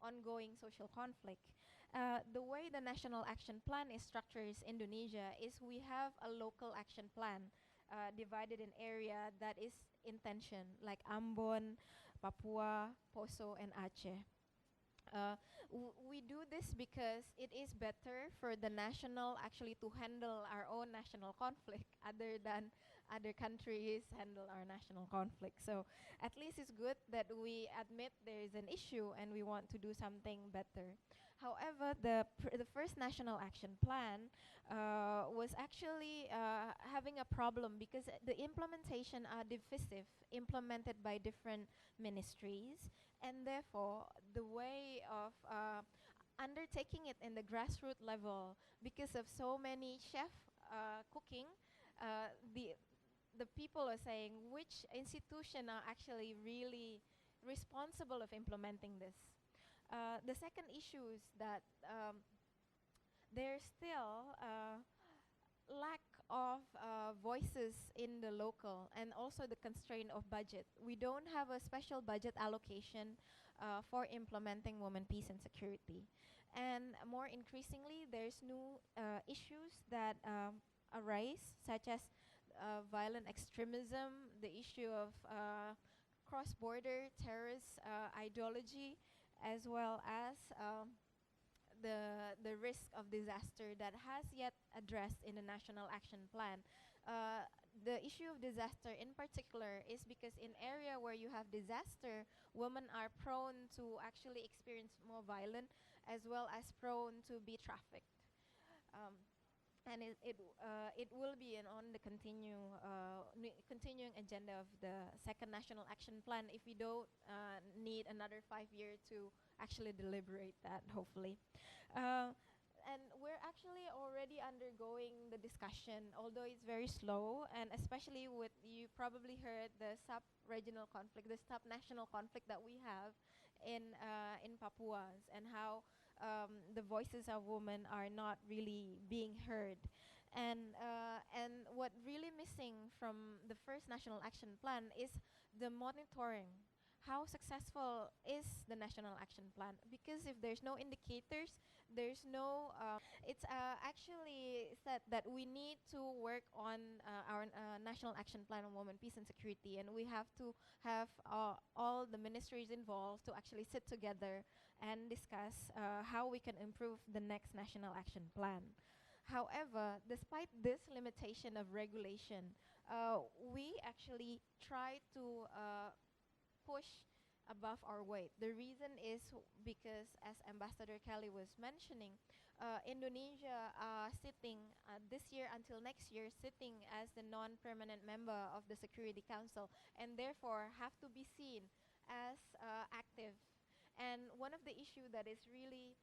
ongoing social conflict. The way the national action plan is structured in Indonesia is we have a local action plan divided in area that is in tension, like Ambon, Papua, Poso, and Aceh. We do this because it is better for the national actually to handle our own national conflict other than other countries handle our national conflict. So at least it's good that we admit there is an issue and we want to do something better. However, the first national action plan was actually having a problem because the implementation are divisive, implemented by different ministries, and therefore the way of undertaking it in the grassroots level, because of so many chefs cooking, the people are saying which institution are actually really responsible of implementing this. The second issue is that there's still lack of voices in the local and also the constraint of budget. We don't have a special budget allocation for implementing women, peace and security. And more increasingly, there's new issues that arise, such as violent extremism, the issue of cross-border terrorist ideology, as well as the risk of disaster that has yet addressed in the National Action Plan. The issue of disaster in particular is because in area where you have disaster, women are prone to actually experience more violence as well as prone to be trafficked. And it will be on the continuing agenda of the second National Action Plan if we don't need another 5 years to actually deliberate that, hopefully. And we're actually already undergoing the discussion, although it's very slow, and especially with, you probably heard the sub-regional conflict, the sub-national conflict that we have in Papuas, and how the voices of women are not really being heard. And what really missing from the first National Action Plan is the monitoring. How successful is the National Action Plan? Because if there's no indicators, there's no, it's actually said that we need to work on our National Action Plan on Women, Peace and Security, and we have to have all the ministries involved to actually sit together and discuss how we can improve the next National Action Plan. However, despite this limitation of regulation, we actually try to push above our weight. The reason is because, as Ambassador Kelly was mentioning, Indonesia sitting this year until next year, sitting as the non-permanent member of the Security Council, and therefore have to be seen as active. And one of the issues that is really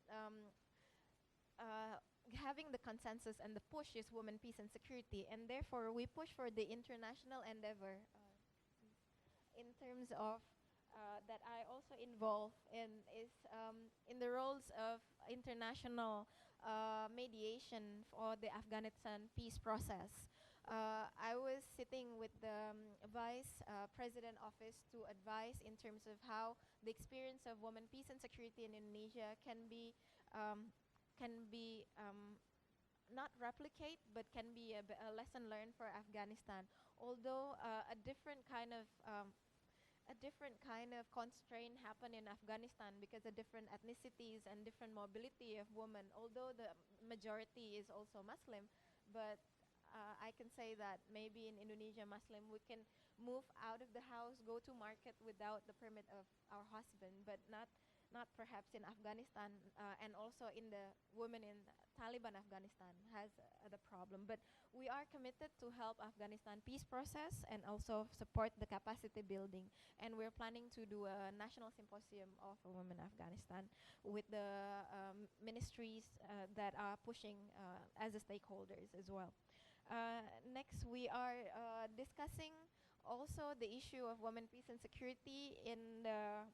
having the consensus and the push is women, peace, and security, and therefore we push for the international endeavor in terms of that I also involve in is in the roles of international mediation for the Afghanistan peace process. I was sitting with the Vice President Office to advise in terms of how the experience of women, peace, and security in Indonesia can be not replicate, but can be a lesson learned for Afghanistan. Although a different kind of constraint happen in Afghanistan because of different ethnicities and different mobility of women. Although the majority is also Muslim, but I can say that maybe in Indonesia Muslim we can move out of the house, go to market without the permit of our husband, but not perhaps in Afghanistan, and also in the women in Taliban Afghanistan has the problem. But we are committed to help Afghanistan peace process and also support the capacity building. And we're planning to do a national symposium of women in Afghanistan with the ministries that are pushing as the stakeholders as well. Next, we are discussing also the issue of women, peace, and security in the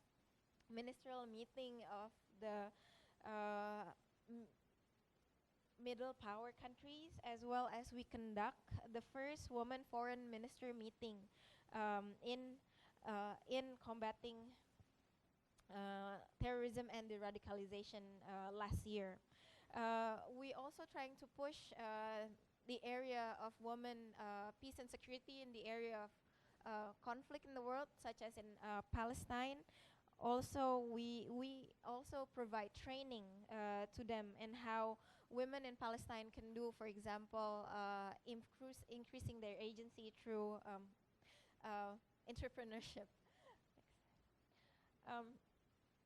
ministerial meeting of the middle power countries, as well as we conduct the first woman foreign minister meeting in combating terrorism and the radicalization last year. We also trying to push the area of women, peace and security in the area of conflict in the world, such as in Palestine. Also, we also provide training to them in how women in Palestine can do, for example, increasing their agency through entrepreneurship.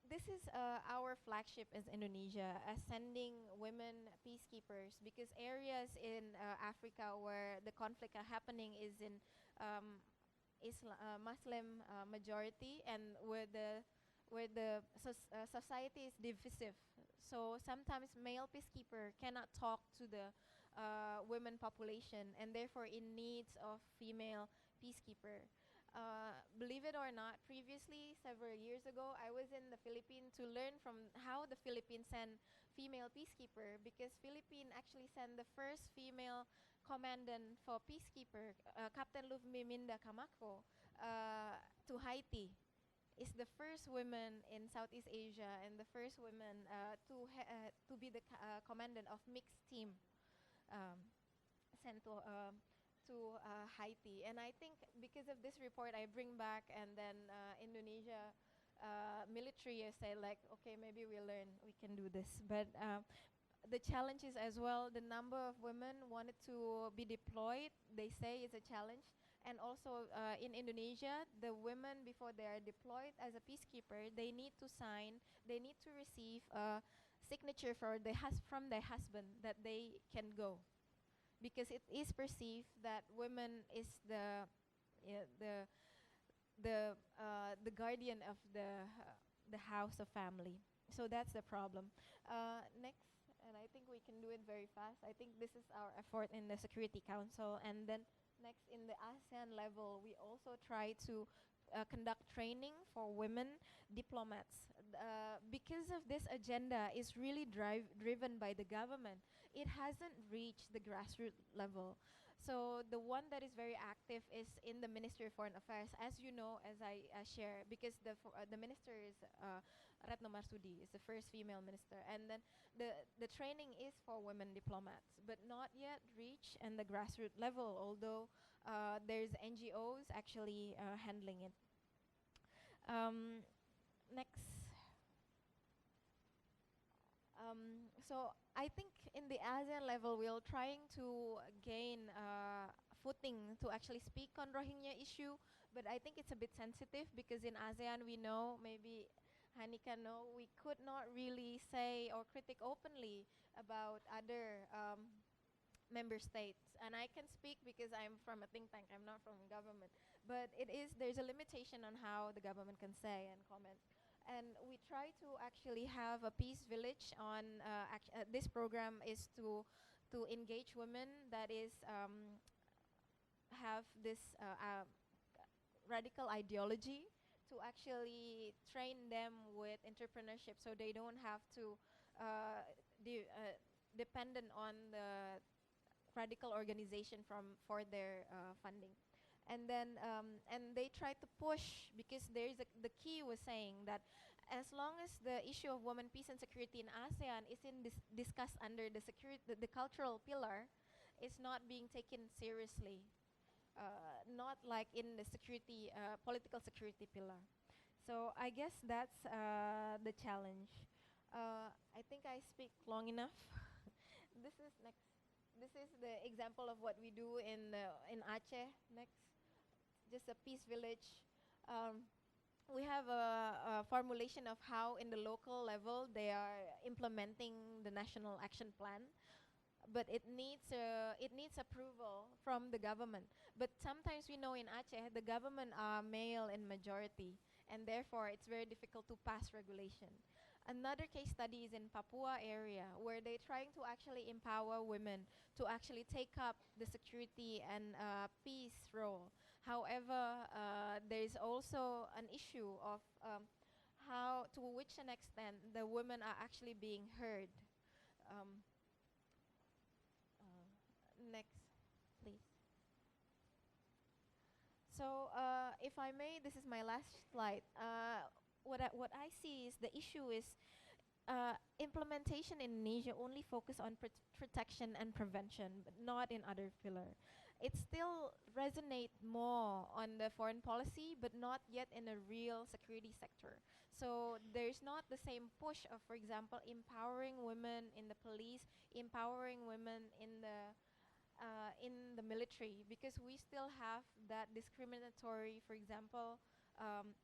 This is our flagship as Indonesia, sending women peacekeepers, because areas in Africa where the conflict are happening is in Muslim majority, and where the society is divisive. So sometimes male peacekeeper cannot talk to the women population, and therefore in needs of female peacekeeper. Believe it or not, previously, several years ago, I was in the Philippines to learn from how the Philippines send female peacekeeper, because Philippines actually sent the first female commandant for peacekeeper, Captain Luvminda Camacho, to Haiti. Is the first woman in Southeast Asia and the first woman to be the commandant of mixed team sent to Haiti. And I think because of this report, I bring back, and then Indonesia military say like, okay, maybe we learn, we can do this. But the challenge is as well, the number of women wanted to be deployed, they say is a challenge. And also in Indonesia, the women, before they are deployed as a peacekeeper, they need to sign, they need to receive a signature from their husband that they can go. Because it is perceived that women is the guardian of the house of family. So that's the problem. Next, and I think we can do it very fast. I think this is our effort in the Security Council. And then next, in the ASEAN level, we also try to conduct training for women diplomats. Because of this agenda is really driven by the government, it hasn't reached the grassroots level. So the one that is very active is in the Ministry of Foreign Affairs, as you know, as I share, because the minister is Retno Marsudi, is the first female minister. And then the training is for women diplomats, but not yet reached in the grassroots level, although there's NGOs actually handling it. Next. So I think in the ASEAN level, we're trying to gain footing to actually speak on Rohingya issue, but I think it's a bit sensitive because in ASEAN we know, maybe Hanika know, we could not really say or critique openly about other member states. And I can speak because I'm from a think tank, I'm not from government, but there's a limitation on how the government can say and comment. And we try to actually have a peace village on, this program is to engage women that is have this radical ideology, to actually train them with entrepreneurship so they don't have to dependent on the radical organization for their funding. And then and they try to push, because the key was saying that as long as the issue of women, peace and security in ASEAN is discussed under the cultural pillar, it's not being taken seriously, not like in the security political security pillar. So I guess that's the challenge. I think I speak long enough. This is next. This is the example of what we do in Aceh. Next. Just a peace village. We have a formulation of how in the local level they are implementing the national action plan, but it needs approval from the government. But sometimes we know in Aceh the government are male in majority, and therefore it's very difficult to pass regulation. Another case study is in Papua area, where they're trying to actually empower women to actually take up the security and peace role. However, there is also an issue of to which an extent the women are actually being heard. Next, please. So if I may, this is my last slide. What I see is the issue is implementation in Indonesia only focus on protection and prevention, but not in other pillar. It still resonate more on the foreign policy, but not yet in a real security sector. So there's not the same push of, for example, empowering women in the police, empowering women in the military, because we still have that discriminatory, for example,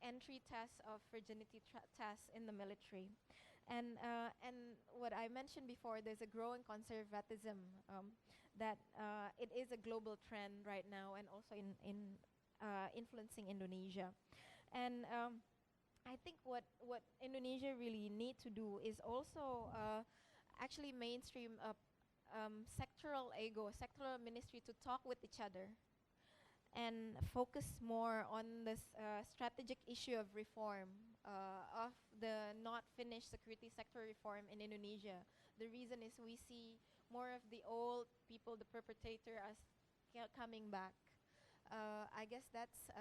entry test of virginity test in the military. And what I mentioned before, there's a growing conservatism that it is a global trend right now, and also in influencing Indonesia. And I think what Indonesia really need to do is also actually mainstream sectoral sectoral ministry to talk with each other and focus more on this strategic issue of reform, of the not finished security sector reform in Indonesia. The reason is we see more of the old people, the perpetrator, as coming back. I guess that's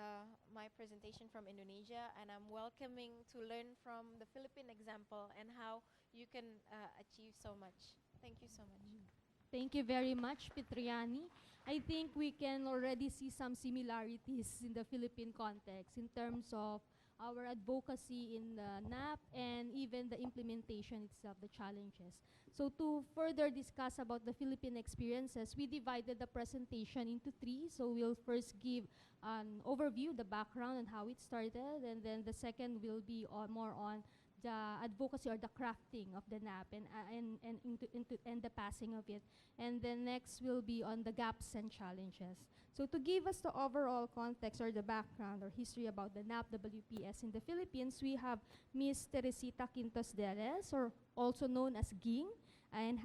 my presentation from Indonesia, and I'm welcoming to learn from the Philippine example and how you can achieve so much. Thank you so much. Thank you very much, Pitriani. I think we can already see some similarities in the Philippine context in terms of our advocacy in the NAP and even the implementation itself, the challenges. So to further discuss about the Philippine experiences, we divided the presentation into three. So we'll first give an overview, the background and how it started, and then the second will be more on the advocacy or the crafting of the NAP and the passing of it. And then next will be on the gaps and challenges. So to give us the overall context or the background or history about the NAP WPS in the Philippines, we have Ms. Teresita Quintos-Deles, or also known as Ging, and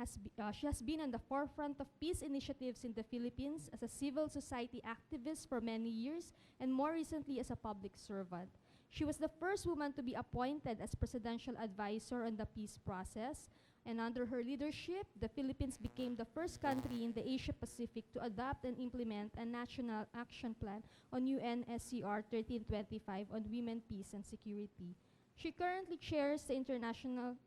she has been on the forefront of peace initiatives in the Philippines as a civil society activist for many years, and more recently as a public servant. She was the first woman to be appointed as presidential advisor on the peace process, and under her leadership, the Philippines became the first country in the Asia Pacific to adopt and implement a national action plan on UNSCR 1325 on women, peace, and security. She currently chairs the International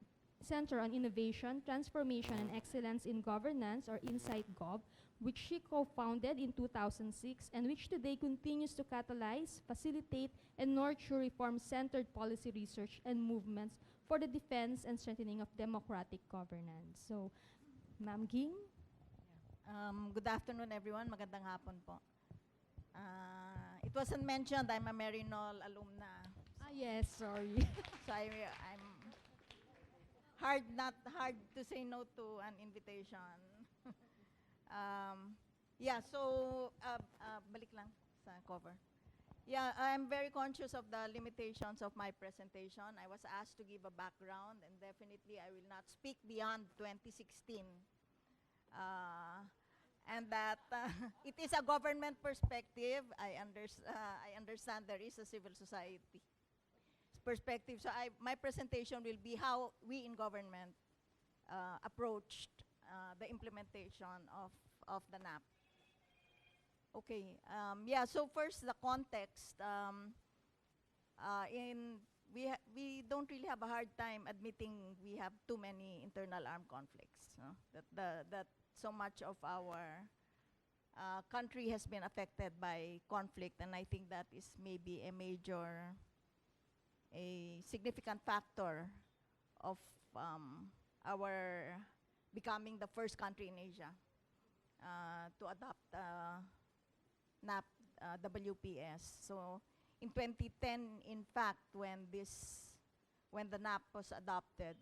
Center on Innovation, Transformation, and Excellence in Governance, or InsightGov, which she co-founded in 2006 and which today continues to catalyze, facilitate, and nurture reform-centered policy research and movements for the defense and strengthening of democratic governance. So, Ma'am Ging? Good afternoon, everyone. Magandang hapon po. It wasn't mentioned, I'm a Marinol alumna. Yes, sorry. So I'm not hard to say no to an invitation. Balik lang sa cover. Yeah, I'm very conscious of the limitations of my presentation. I was asked to give a background, and definitely I will not speak beyond 2016. And that it is a government perspective. I understand there is a civil society perspective. So my presentation will be how we in government approached the implementation of the NAP. Okay, so first the context. We don't really have a hard time admitting we have too many internal armed conflicts. That so much of our country has been affected by conflict, and I think that is maybe a significant factor of our becoming the first country in Asia to adopt NAP WPS. So in 2010, in fact, when the NAP was adopted,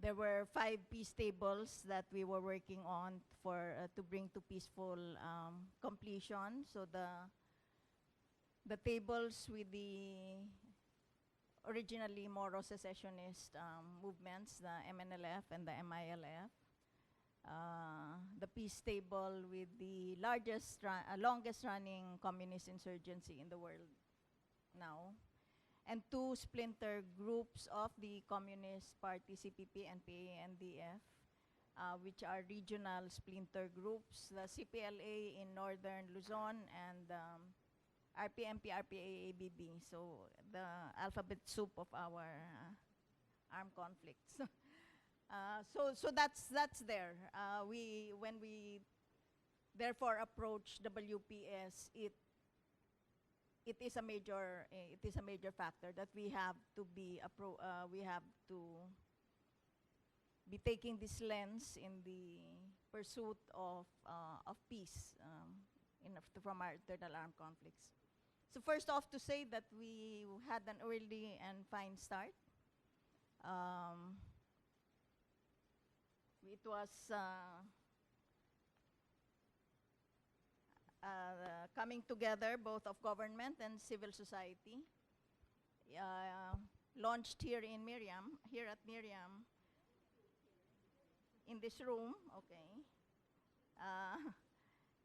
there were 5 peace tables that we were working on to bring to peaceful completion. So the tables with the originally Moro secessionist movements, the MNLF and the MILF, the peace table with the longest running communist insurgency in the world now, and 2 splinter groups of the Communist Party, CPP, NPA, NDF, which are regional splinter groups, the CPLA in northern Luzon and RPMP, RPA, ABB, so the alphabet soup of our armed conflicts. So that's there. When we therefore approach WPS, it is a major factor that we have to be taking this lens in the pursuit of peace from our internal armed conflicts. So first off, to say that we had an early and fine start. It was coming together both of government and civil society. Launched here at Miriam, in this room, okay,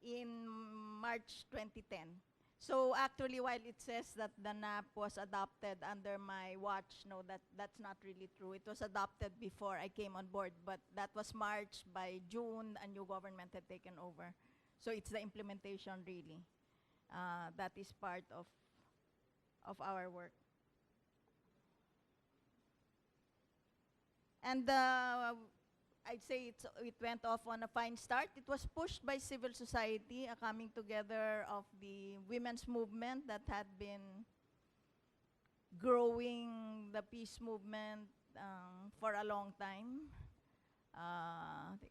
in March 2010. So actually, while it says that the NAP was adopted under my watch, no, that's not really true. It was adopted before I came on board, but that was March. By June, a new government had taken over. So it's the implementation, really. That is part of our work. And I'd say it went off on a fine start. It was pushed by civil society, a coming together of the women's movement that had been growing the peace movement for a long time.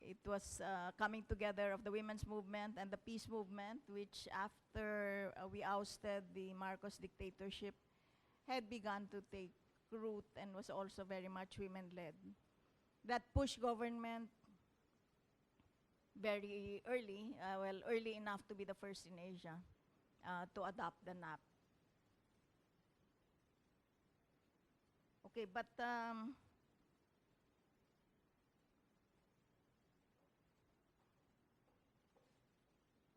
It was coming together of the women's movement and the peace movement, which after we ousted the Marcos dictatorship, had begun to take root and was also very much women-led. That pushed government very early, early enough to be the first in Asia to adopt the NAP. Okay, but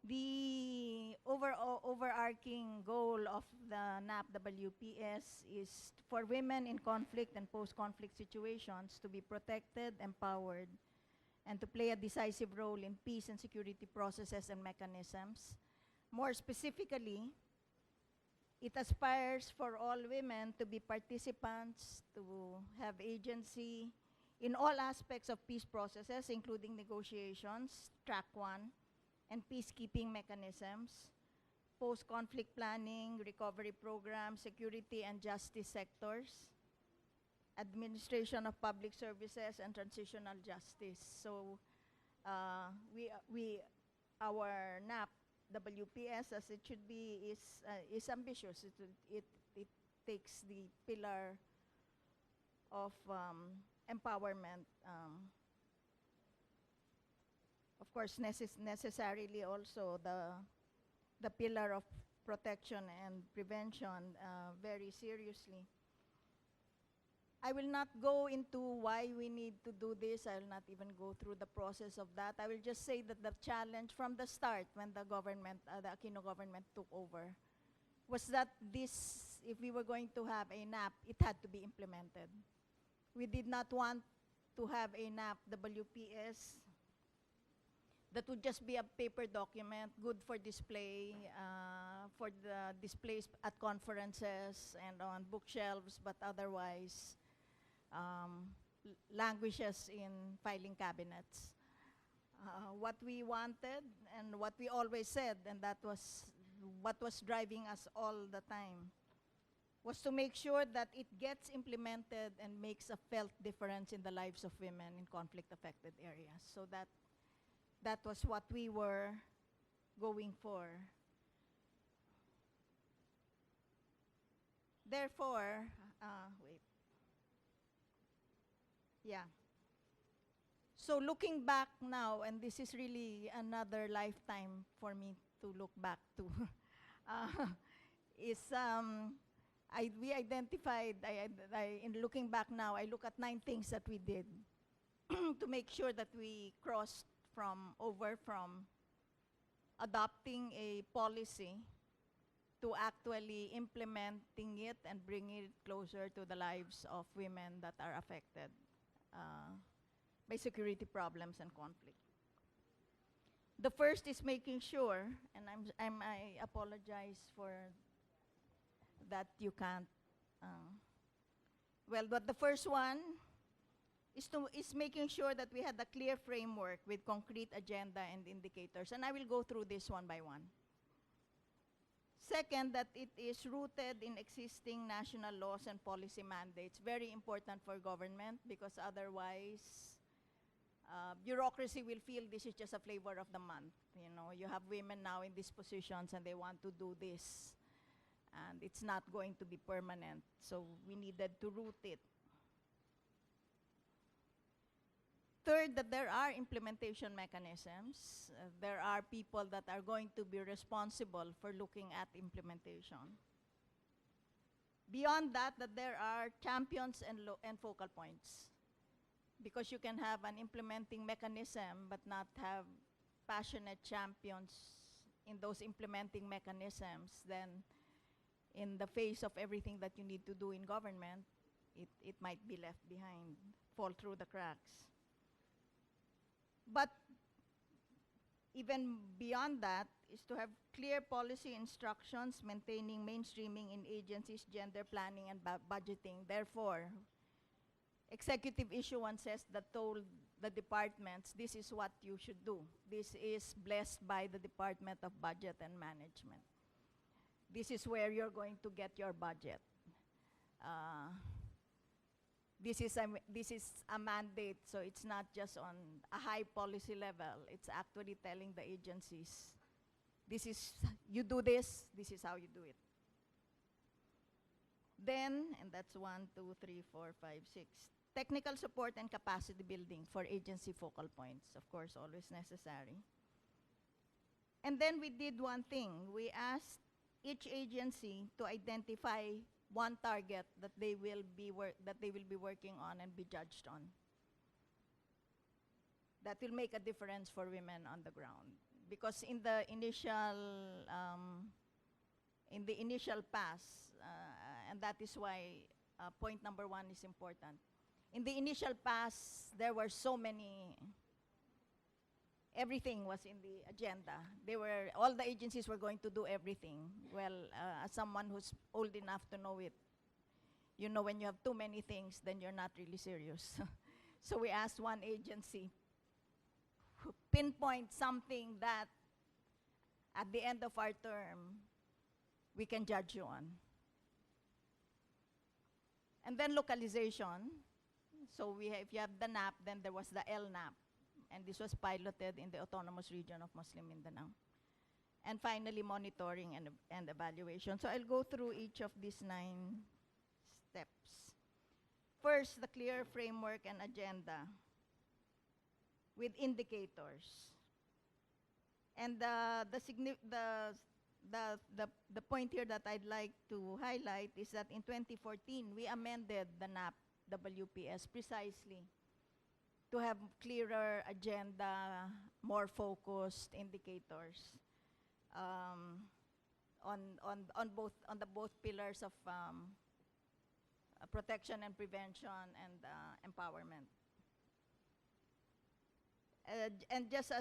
the overarching goal of the NAP-WPS is for women in conflict and post-conflict situations to be protected, empowered, and to play a decisive role in peace and security processes and mechanisms. More specifically, it aspires for all women to be participants, to have agency in all aspects of peace processes, including negotiations, track 1, and peacekeeping mechanisms, post-conflict planning, recovery programs, security and justice sectors, administration of public services, and transitional justice. So our NAP WPS, as it should be, is ambitious. It takes the pillar of empowerment. Of course, necessarily also the pillar of protection and prevention very seriously. I will not go into why we need to do this. I will not even go through the process of that. I will just say that the challenge from the start when the government, the Aquino government took over, was that this, if we were going to have a NAP, it had to be implemented. We did not want to have a NAP WPS that would just be a paper document, good for display, for the displays at conferences and on bookshelves, but otherwise languishes in filing cabinets. What we wanted and what we always said, and that was what was driving us all the time, was to make sure that it gets implemented and makes a felt difference in the lives of women in conflict-affected areas. So that was what we were going for. Therefore, wait. Yeah. So looking back now, and this is really another lifetime for me to look back to, we identified, in looking back now, I look at 9 things that we did to make sure that we crossed from adopting a policy to actually implementing it and bringing it closer to the lives of women that are affected by security problems and conflict. The first is making sure, and I apologize for that you can't. But the first one is making sure that we had a clear framework with concrete agenda and indicators, and I will go through this one by one. Second, that it is rooted in existing national laws and policy mandates. Very important for government because otherwise bureaucracy will feel this is just a flavor of the month. You know, you have women now in these positions and they want to do this, and it's not going to be permanent. So we needed to root it. Third, that there are implementation mechanisms. There are people that are going to be responsible for looking at implementation. Beyond that, that there are champions and focal points. Because you can have an implementing mechanism but not have passionate champions in those implementing mechanisms, then in the face of everything that you need to do in government, it might be left behind, fall through the cracks. But even beyond that is to have clear policy instructions, maintaining mainstreaming in agencies, gender planning, and budgeting. Therefore, executive issuances that told the departments, this is what you should do. This is blessed by the Department of Budget and Management. This is where you're going to get your budget. This is a mandate, so it's not just on a high policy level. It's actually telling the agencies, you do this is how you do it. Then, and that's 1, 2, 3, 4, 5, 6. Technical support and capacity building for agency focal points, of course, always necessary. And then we did one thing. We asked each agency to identify one target that they will be working on and be judged on. That will make a difference for women on the ground. Because in the initial pass, and that is why point number 1 is important. In the initial pass, there were so many, everything was in the agenda. All the agencies were going to do everything. Well, as someone who's old enough to know it, you know, when you have too many things, then you're not really serious. So we asked one agency, pinpoint something that at the end of our term, we can judge you on. And then localization. So if you have the NAP, then there was the LNAP. And this was piloted in the Autonomous Region of Muslim Mindanao. And finally, monitoring and evaluation. So I'll go through each of these 9 steps. First, the clear framework and agenda with indicators. And the point here that I'd like to highlight is that in 2014, we amended the NAP WPS precisely to have clearer agenda, more focused indicators on both pillars of protection and prevention and empowerment. And just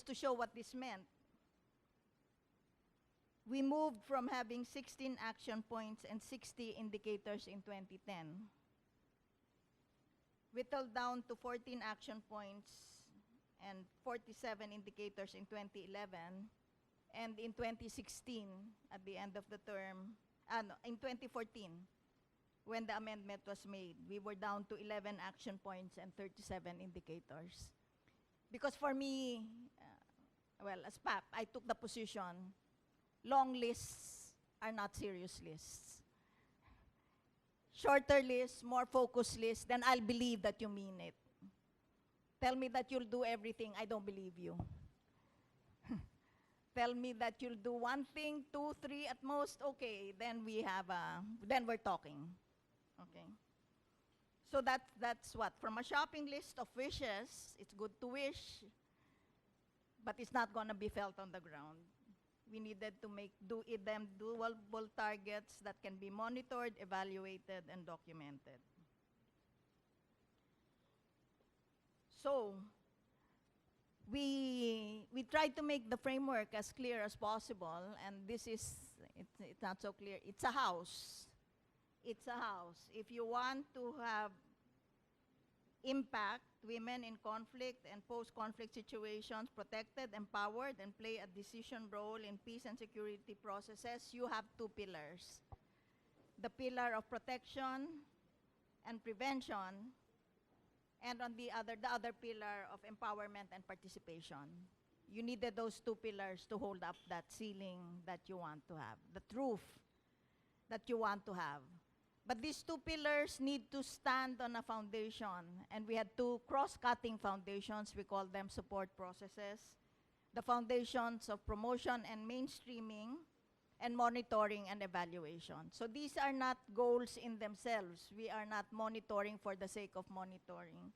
to show what this meant, we moved from having 16 action points and 60 indicators in 2010. Whittled down to 14 action points and 47 indicators in 2011. And in 2016, at the end of the term, in 2014, when the amendment was made, we were down to 11 action points and 37 indicators. Because for me, well, as PAP, I took the position, long lists are not serious lists. Shorter lists, more focused lists, then I'll believe that you mean it. Tell me that you'll do everything, I don't believe you. Tell me that you'll do 1 thing, 2, 3 at most, okay, then then we're talking, okay? So that's what, from a shopping list of wishes, it's good to wish, but it's not gonna be felt on the ground. We needed to do them doable targets that can be monitored, evaluated, and documented. So we tried to make the framework as clear as possible, and it's not so clear. It's a house. It's a house. If you want to have impact women in conflict and post-conflict situations protected, empowered, and play a decision role in peace and security processes, you have 2 pillars. The pillar of protection and prevention, and on the other pillar of empowerment and participation. You needed those 2 pillars to hold up that ceiling that you want to have, the truth that you want to have. But these 2 pillars need to stand on a foundation, and we had 2 cross-cutting foundations. We call them support processes. The foundations of promotion and mainstreaming, and monitoring and evaluation. So these are not goals in themselves. We are not monitoring for the sake of monitoring.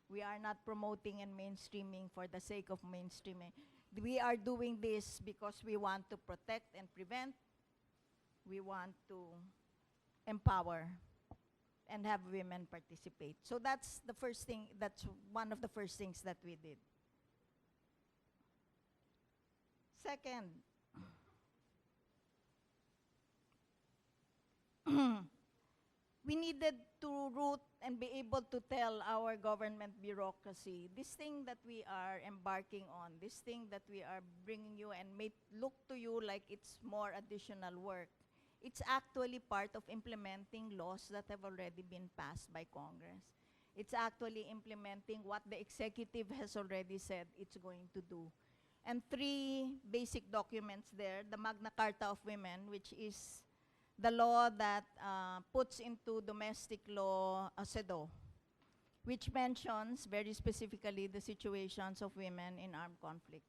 We are not promoting and mainstreaming for the sake of mainstreaming. We are doing this because we want to protect and prevent. We want to empower and have women participate. So that's the first thing, that's one of the first things that we did. Second, we needed to root and be able to tell our government bureaucracy, this thing that we are embarking on, this thing that we are bringing you and may look to you like it's more additional work, it's actually part of implementing laws that have already been passed by Congress. It's actually implementing what the executive has already said it's going to do. And 3 basic documents there, the Magna Carta of Women, which is the law that puts into domestic law a CEDAW, which mentions very specifically the situations of women in armed conflict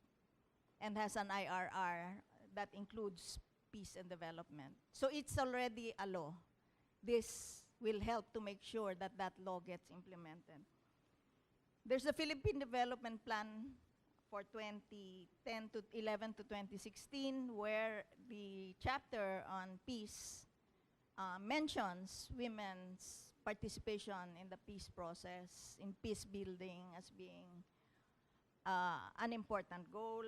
and has an IRR that includes peace and development. So it's already a law. This will help to make sure that that law gets implemented. There's a Philippine Development Plan for 2010 to 11 to 2016, where the chapter on peace mentions women's participation in the peace process, in peace building as being an important goal.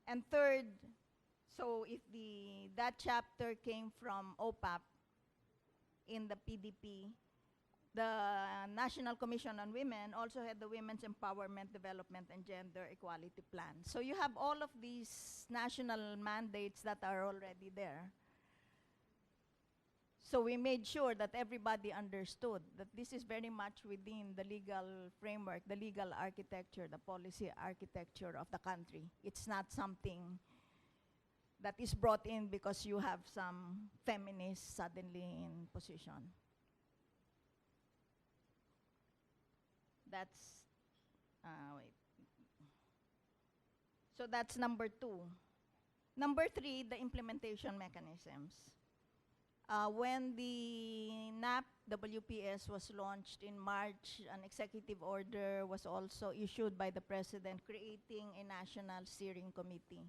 And third, so if that chapter came from OPAP in the PDP, the National Commission on Women also had the Women's Empowerment, Development, and Gender Equality Plan. So you have all of these national mandates that are already there. So we made sure that everybody understood that this is very much within the legal framework, the legal architecture, the policy architecture of the country. It's not something that is brought in because you have some feminists suddenly in position. That's, wait. So that's number 2. Number 3, the implementation mechanisms. When the NAP WPS was launched in March, an executive order was also issued by the President creating a national steering committee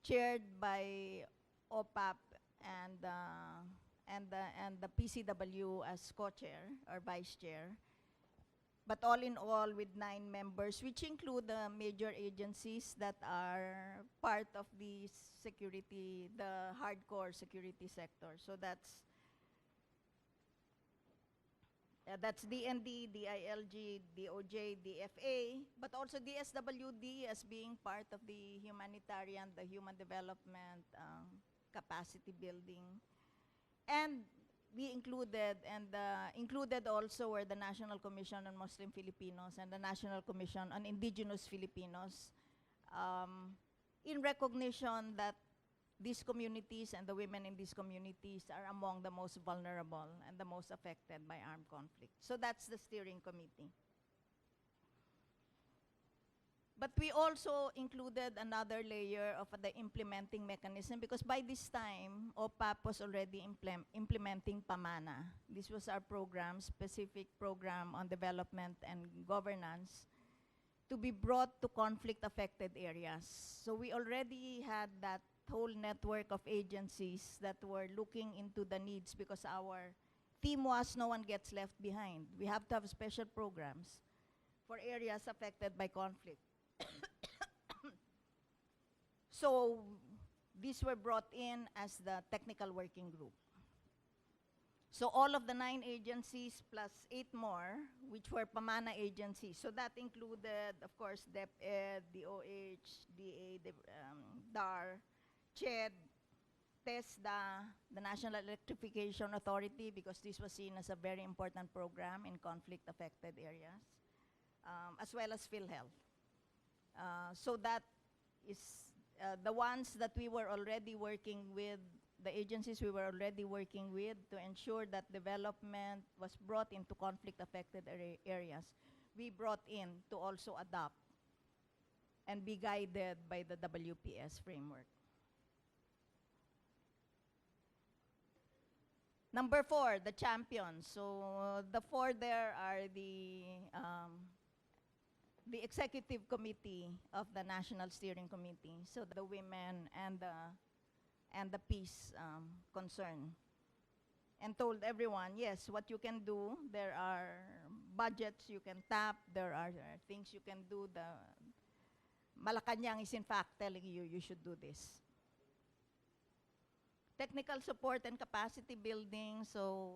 chaired by OPAP and the PCW as co-chair or vice chair, but all in all with 9 members, which include the major agencies that are part of the security, the hardcore security sector. So that's DND, DILG, DOJ, DFA, but also DSWD as being part of the humanitarian, the human development, capacity building. And we included, included also were the National Commission on Muslim Filipinos and the National Commission on Indigenous Filipinos, in recognition that these communities and the women in these communities are among the most vulnerable and the most affected by armed conflict. So that's the steering committee. But we also included another layer of the implementing mechanism because by this time, OPAP was already implementing PAMANA. This was our program, specific program on development and governance to be brought to conflict-affected areas. So we already had that whole network of agencies that were looking into the needs because our theme was no one gets left behind. We have to have special programs for areas affected by conflict. So these were brought in as the technical working group. So all of the 9 agencies plus 8 more, which were PAMANA agencies. So that included, of course, DepEd, DOH, DA, DAR, CHED, TESDA, the National Electrification Authority, because this was seen as a very important program in conflict-affected areas, as well as PhilHealth. So that is the ones that we were already working with, the agencies we were already working with to ensure that development was brought into conflict-affected areas. We brought in to also adopt and be guided by the WPS framework. Number 4, the champions. So the 4 there are the executive committee of the National Steering Committee, so the women and the peace concern, and told everyone, yes, what you can do, there are budgets you can tap, there are things you can do. The Malacanang is in fact telling you you should do this. technical support and capacity building. So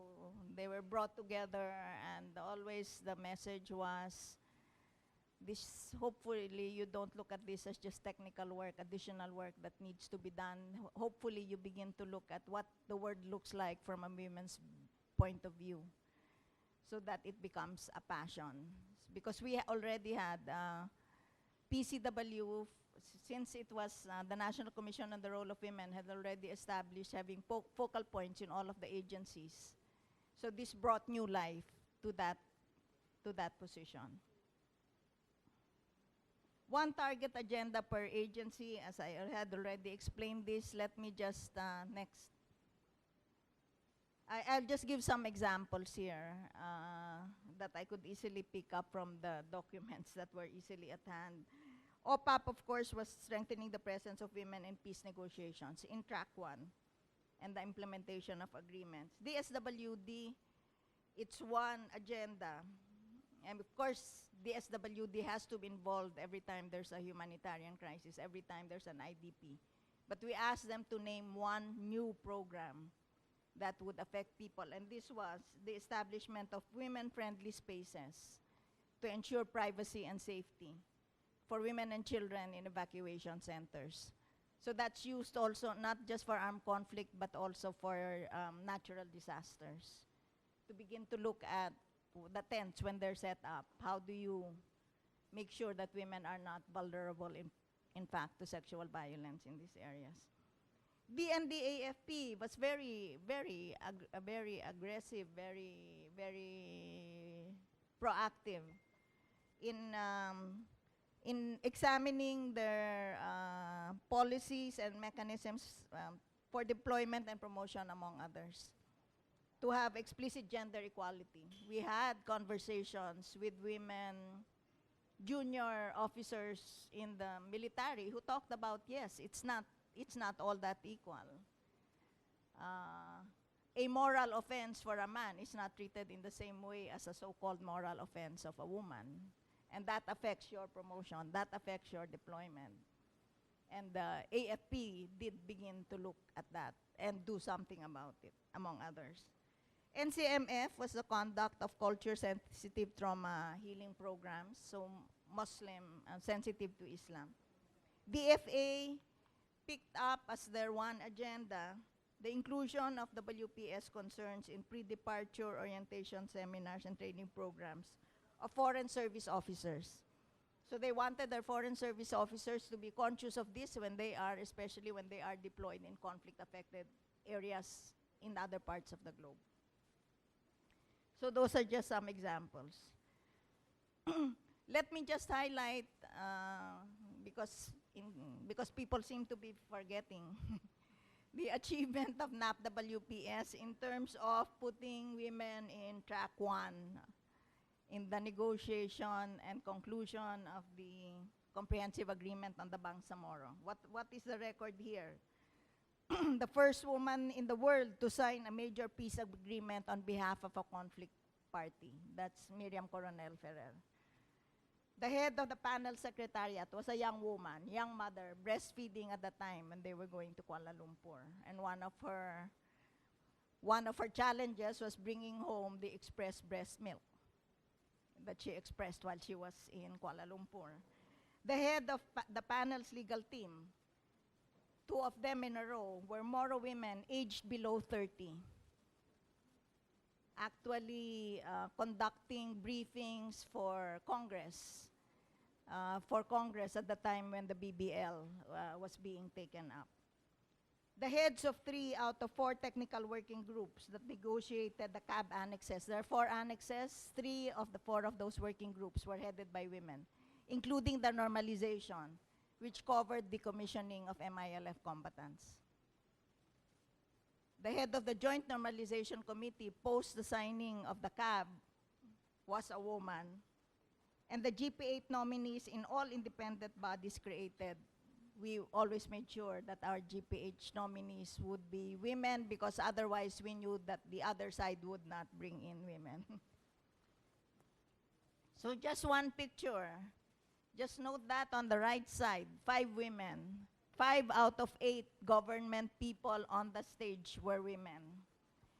they were brought together, and always the message was, this, hopefully you don't look at this as just technical work, additional work that needs to be done. Hopefully you begin to look at what the world looks like from a women's point of view, so that it becomes a passion. Because we already had PCW, since it was the National Commission on the Role of Women, had already established having focal points in all of the agencies. So this brought new life to that position. One target agenda per agency, as I had already explained this. Let me just, next. I'll just give some examples here that I could easily pick up from the documents that were easily at hand. OPAP, of course, was strengthening the presence of women in peace negotiations in track 1 and the implementation of agreements. DSWD, it's one agenda. And of course, DSWD has to be involved every time there's a humanitarian crisis, every time there's an IDP. But we asked them to name one new program that would affect people, and this was the establishment of women-friendly spaces to ensure privacy and safety for women and children in evacuation centers. So that's used also not just for armed conflict, but also for natural disasters. To begin to look at the tents when they're set up, how do you make sure that women are not vulnerable, in fact, to sexual violence in these areas? DNDAFP was very aggressive, very proactive in examining their policies and mechanisms for deployment and promotion, among others, to have explicit gender equality. We had conversations with women, junior officers in the military, who talked about, yes, it's not all that equal. A moral offense for a man is not treated in the same way as a so-called moral offense of a woman. And that affects your promotion, that affects your deployment. And the AFP did begin to look at that and do something about it, among others. NCMF was the conduct of culture-sensitive trauma healing programs, so Muslim, sensitive to Islam. DFA picked up as their one agenda the inclusion of WPS concerns in pre-departure orientation seminars and training programs of foreign service officers. So they wanted their foreign service officers to be conscious of this when they are, especially when they are deployed in conflict-affected areas in other parts of the globe. So those are just some examples. Let me just highlight, because people seem to be forgetting, the achievement of NAPWPS in terms of putting women in track 1 in the negotiation and conclusion of the comprehensive agreement on the Bangsamoro. What is the record here? The first woman in the world to sign a major peace agreement on behalf of a conflict party. That's Miriam Coronel Ferrer. The head of the panel secretariat was a young woman, young mother, breastfeeding at the time when they were going to Kuala Lumpur. And one of her challenges was bringing home the express breast milk that she expressed while she was in Kuala Lumpur. The head of the panel's legal team, 2 of them in a row, were Moro women aged below 30, actually conducting briefings for Congress at the time when the BBL was being taken up. The heads of 3 out of 4 technical working groups that negotiated the CAB annexes. There are 4 annexes, 3 of the 4 of those working groups were headed by women, including the normalization, which covered the commissioning of MILF combatants. The head of the Joint Normalization Committee post the signing of the CAB was a woman, and the GP8 nominees in all independent bodies created, we always made sure that our GPH nominees would be women, because otherwise we knew that the other side would not bring in women. So just one picture. Just note that on the right side, 5 women, 5 out of 8 government people on the stage were women.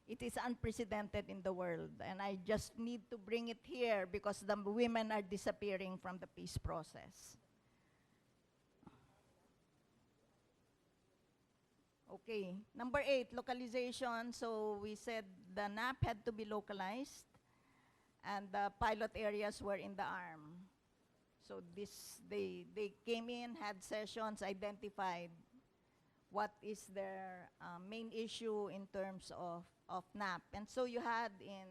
It is unprecedented in the world, and I just need to bring it here because the women are disappearing from the peace process. Okay, number 8, localization. So we said the NAP had to be localized, and the pilot areas were in the ARM. So they came in, had sessions, identified what is their main issue in terms of NAP. And so you had in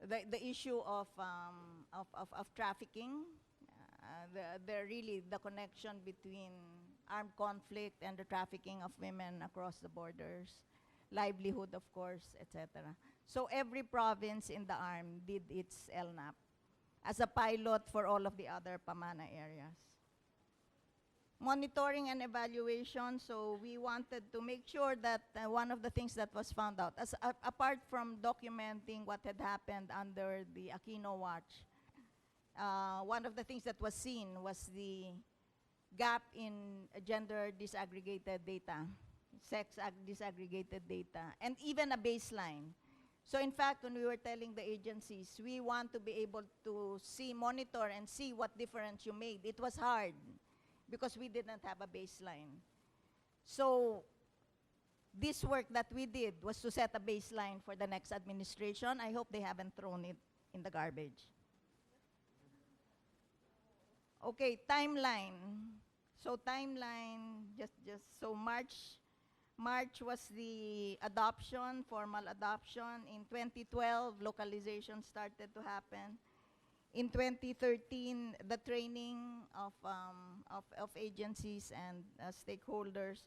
the issue of trafficking, the connection between armed conflict and the trafficking of women across the borders, livelihood, of course, etc. So every province in the ARM did its LNAP as a pilot for all of the other Pamana areas. Monitoring and evaluation, so we wanted to make sure that one of the things that was found out, apart from documenting what had happened under the Aquino Watch, one of the things that was seen was the gap in gender disaggregated data, disaggregated data, and even a baseline. So in fact, when we were telling the agencies, we want to be able to monitor and see what difference you made. It was hard because we didn't have a baseline. So this work that we did was to set a baseline for the next administration. I hope they haven't thrown it in the garbage. Okay, timeline. So timeline, so March was the adoption, formal adoption. In 2012, localization started to happen. In 2013, the training of agencies and stakeholders.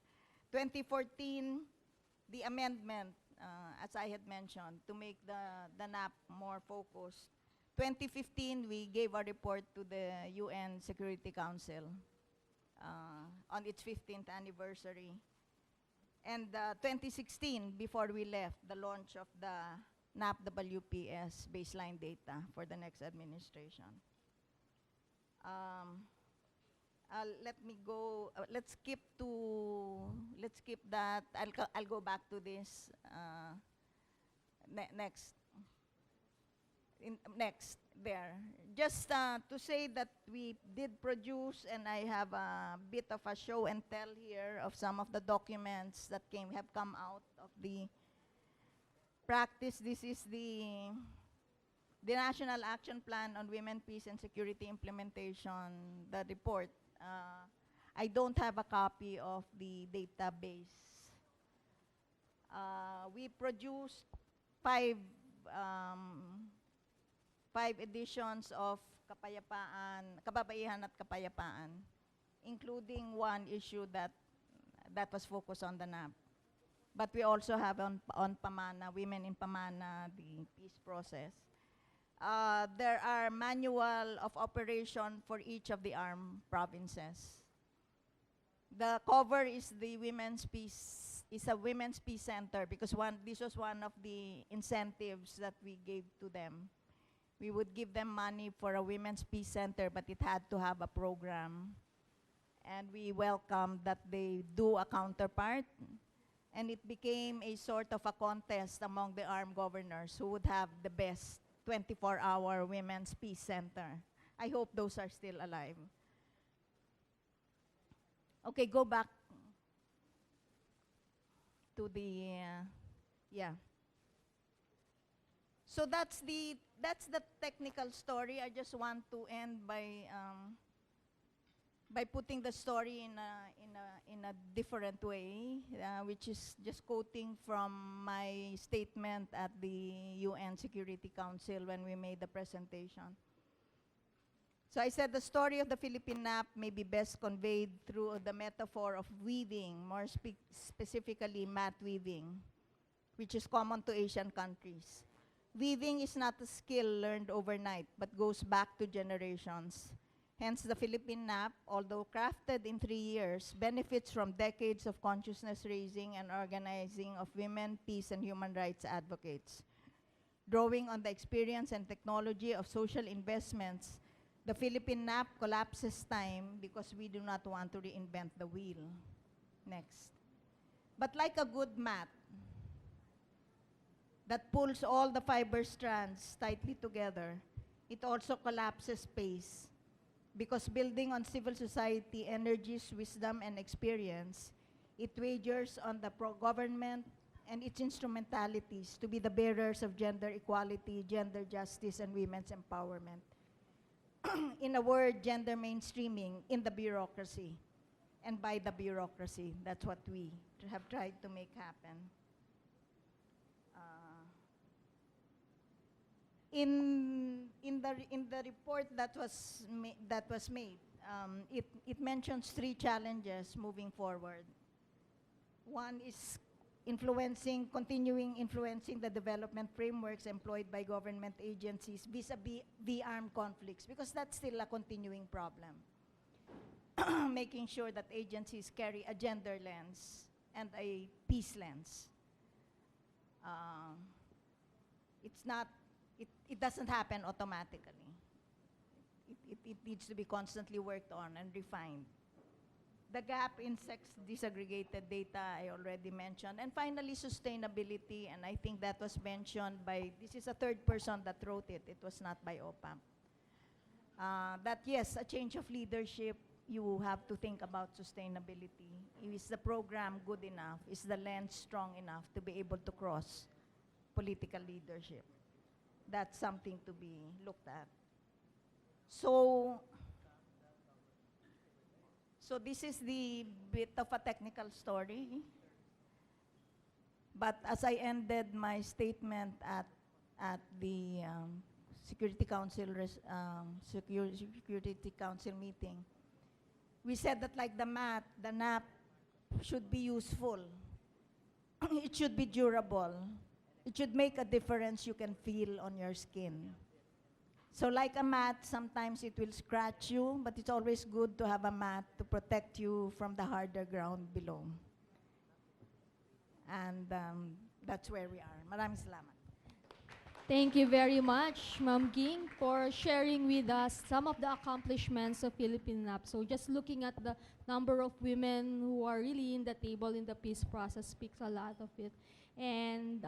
2014, the amendment, as I had mentioned, to make the NAP more focused. 2015, we gave a report to the UN Security Council on its 15th anniversary. And 2016, before we left, the launch of the NAP-WPS baseline data for the next administration. Let me go, let's skip that. I'll go back to this next. Next, there. Just to say that we did produce, and I have a bit of a show and tell here of some of the documents that have come out of the practice. This is the National Action Plan on Women, Peace and Security Implementation, the report. I don't have a copy of the database. We produced 5 editions of Kababaihan at Kapayapaan, including one issue that was focused on the NAP. But we also have on Pamana, women in Pamana, the peace process. There are manual of operation for each of the armed provinces. The cover is the women's peace, is a women's peace center, because this was one of the incentives that we gave to them. We would give them money for a women's peace center, but it had to have a program. And we welcomed that they do a counterpart. And it became a sort of a contest among the armed governors who would have the best 24-hour women's peace center. I hope those are still alive. Okay, go back to the, yeah. So that's the technical story. I just want to end by putting the story in a different way, which is just quoting from my statement at the UN Security Council when we made the presentation. So I said the story of the Philippine NAP may be best conveyed through the metaphor of weaving, more specifically mat weaving, which is common to Asian countries. Weaving is not a skill learned overnight, but goes back to generations. Hence, the Philippine NAP, although crafted in 3 years, benefits from decades of consciousness raising and organizing of women, peace, and human rights advocates. Drawing on the experience and technology of social investments The Philippine NAP collapses time because we do not want to reinvent the wheel. Next. But like a good mat that pulls all the fiber strands tightly together, it also collapses space because building on civil society energies, wisdom, and experience, it wagers on the government and its instrumentalities to be the bearers of gender equality, gender justice, and women's empowerment. In a word, gender mainstreaming in the bureaucracy and by the bureaucracy. That's what we have tried to make happen. In the report that was made, it mentions 3 challenges moving forward. One is continuing influencing the development frameworks employed by government agencies vis-a-vis the armed conflicts, because that's still a continuing problem. Making sure that agencies carry a gender lens and a peace lens. It doesn't happen automatically. It needs to be constantly worked on and refined. The gap in sex disaggregated data I already mentioned. And finally, sustainability, and I think that was mentioned by, this is a third person that wrote it. It was not by OPAM. That yes, a change of leadership, you have to think about sustainability. Is the program good enough? Is the lens strong enough to be able to cross political leadership? That's something to be looked at. So this is the bit of a technical story. But as I ended my statement at the Security Council meeting, we said that like the NAP should be useful. It should be durable. It should make a difference you can feel on your skin. So like a mat, sometimes it will scratch you, but it's always good to have a mat to protect you from the harder ground below. And that's where we are. Maraming salamat. Thank you very much, Ma'am Ging, for sharing with us some of the accomplishments of Philippine NAP. So just looking at the number of women who are really in the table in the peace process speaks a lot of it. And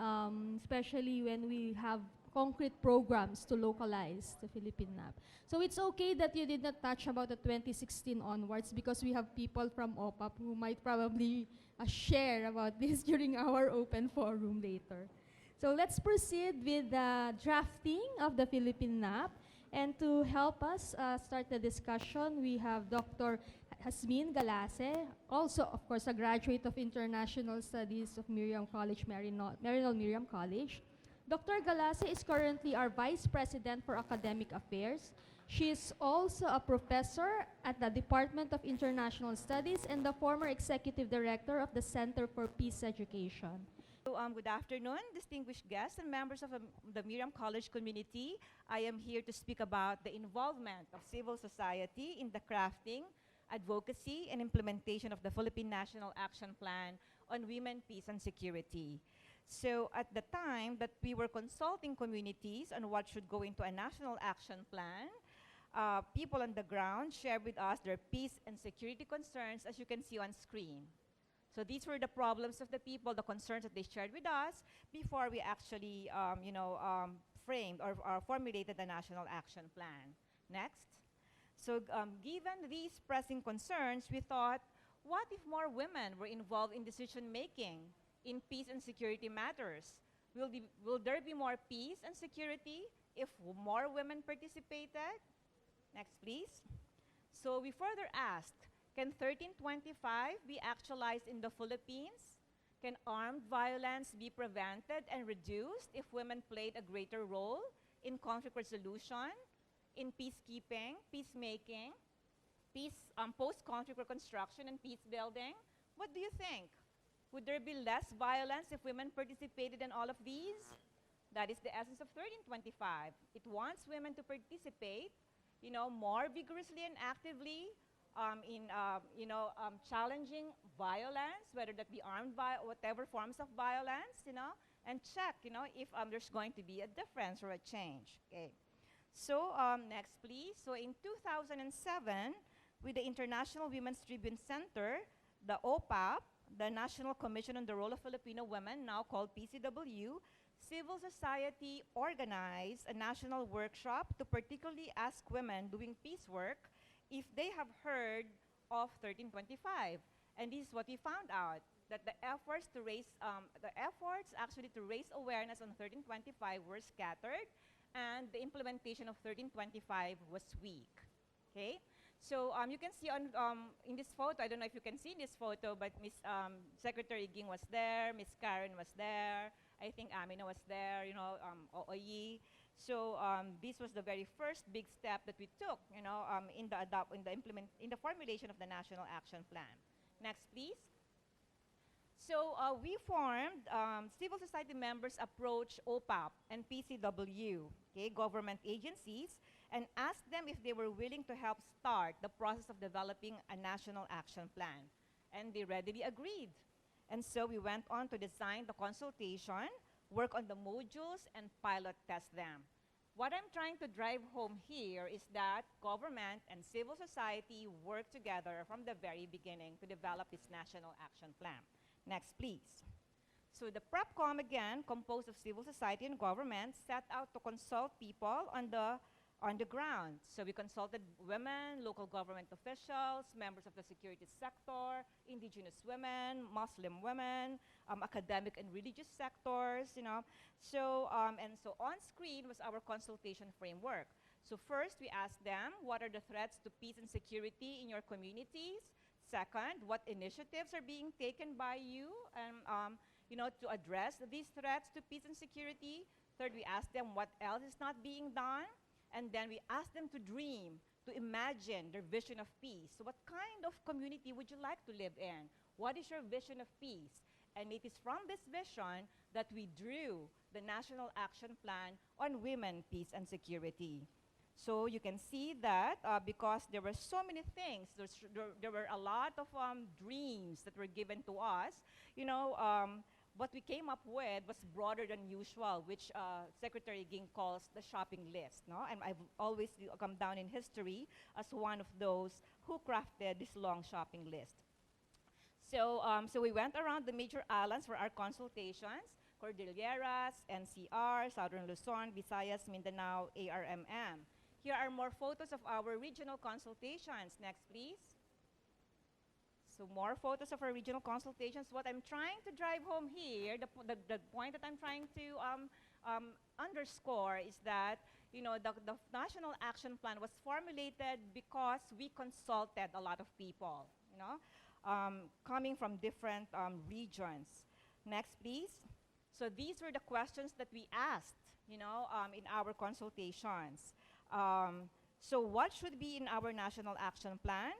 especially when we have concrete programs to localize the Philippine NAP. So it's okay that you did not touch about the 2016 onwards, because we have people from OPAP who might probably share about this during our open forum later. So let's proceed with the drafting of the Philippine NAP. And to help us start the discussion, we have Dr. Jasmine Galace, also, of course, a graduate of International Studies of Miriam College, Miriam College. Dr. Galace is currently our Vice President for Academic Affairs. She is also a professor at the Department of International Studies and the former Executive Director of the Center for Peace Education. Good afternoon, distinguished guests and members of the Miriam College community. I am here to speak about the involvement of civil society in the crafting, advocacy, and implementation of the Philippine National Action Plan on Women, Peace, and Security. So at the time that we were consulting communities on what should go into a national action plan, people on the ground shared with us their peace and security concerns, as you can see on screen. So these were the problems of the people, the concerns that they shared with us before we actually framed or formulated the national action plan. Next. So given these pressing concerns, we thought, what if more women were involved in decision-making in peace and security matters? Will there be more peace and security if more women participated? Next, please. So we further asked, can 1325 be actualized in the Philippines? Can armed violence be prevented and reduced if women played a greater role in conflict resolution, in peacekeeping, peacemaking, post-conflict reconstruction, and peace building? What do you think? Would there be less violence if women participated in all of these? That is the essence of 1325. It wants women to participate, more vigorously and actively in challenging violence, whether that be armed whatever forms of violence, and check, if there's going to be a difference or a change. Okay. So next, please. So in 2007, with the International Women's Tribune Center, the OPAP, the National Commission on the Role of Filipino Women, now called PCW, civil society organized a national workshop to particularly ask women doing peace work if they have heard of 1325. And this is what we found out, that the efforts actually to raise awareness on 1325 were scattered, and the implementation of 1325 was weak. Okay? So you can see on in this photo, I don't know if you can see this photo, but Miss Secretary Ging was there, Miss Karen was there, I think Amina was there, you know, Ooyi. So this was the very first big step that we took, you know, in the formulation of the National Action Plan. Next, please. So we formed, civil society members approached OPAP and PCW, okay, government agencies, and asked them if they were willing to help start the process of developing a national action plan. And they readily agreed. And so we went on to design the consultation, work on the modules, and pilot test them. What I'm trying to drive home here is that government and civil society work together from the very beginning to develop this national action plan. Next, please. So the PrepCom, again, composed of civil society and government, set out to consult people on the ground. So we consulted women, local government officials, members of the security sector, indigenous women, Muslim women, academic and religious sectors, you know. So, and so on screen was our consultation framework. So first, we asked them, what are the threats to peace and security in your communities? Second, what initiatives are being taken by you you know, to address these threats to peace and security? Third, we asked them what else is not being done. And then we asked them to dream, to imagine their vision of peace. So what kind of community would you like to live in? What is your vision of peace? And it is from this vision that we drew the National Action Plan on Women, Peace, and Security. So you can see that because there were so many things, there were a lot of dreams that were given to us, you know, what we came up with was broader than usual, which Secretary Ging calls the shopping list, no? And I've always come down in history as one of those who crafted this long shopping list. So, so we went around the major islands for our consultations: Cordilleras, NCR, Southern Luzon, Visayas, Mindanao, ARMM. Here are more photos of our regional consultations. Next, please. So more photos of our regional consultations. What I'm trying to drive home here, the point that I'm trying to underscore is that, you know, the National Action Plan was formulated because we consulted a lot of people, you know, coming from different regions. Next, please. So these were the questions that we asked, you know, in our consultations. So what should be in our National Action Plan?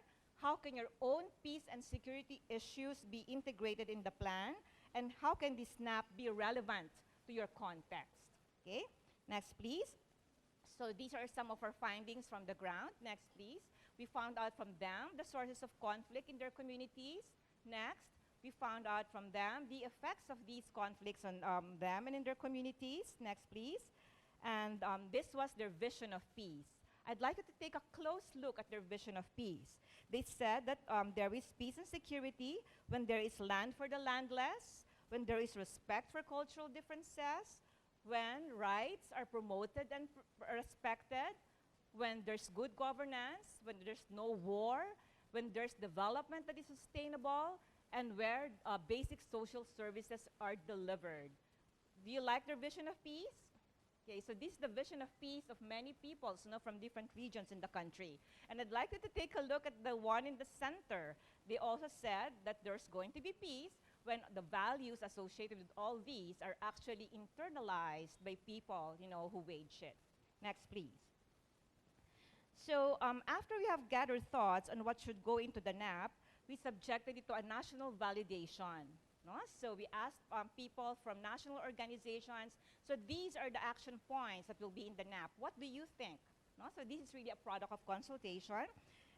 How can your own peace and security issues be integrated in the plan? And how can this SNAP be relevant to your context? Okay, next please. So these are some of our findings from the ground. Next please. We found out from them the sources of conflict in their communities. Next, we found out from them the effects of these conflicts on them and in their communities. Next please. And this was their vision of peace. I'd like you to take a close look at their vision of peace. They said that there is peace and security when there is land for the landless, when there is respect for cultural differences, when rights are promoted and respected, when there's good governance, when there's no war, when there's development that is sustainable, and where basic social services are delivered. Do you like their vision of peace? Okay, so this is the vision of peace of many peoples, you know, from different regions in the country. And I'd like you to take a look at the one in the center. They also said that there's going to be peace when the values associated with all these are actually internalized by people, you know, who wage it. Next, please. So after we have gathered thoughts on what should go into the NAP, we subjected it to a national validation. No? So we asked people from national organizations, so these are the action points that will be in the NAP. What do you think? No? So this is really a product of consultation.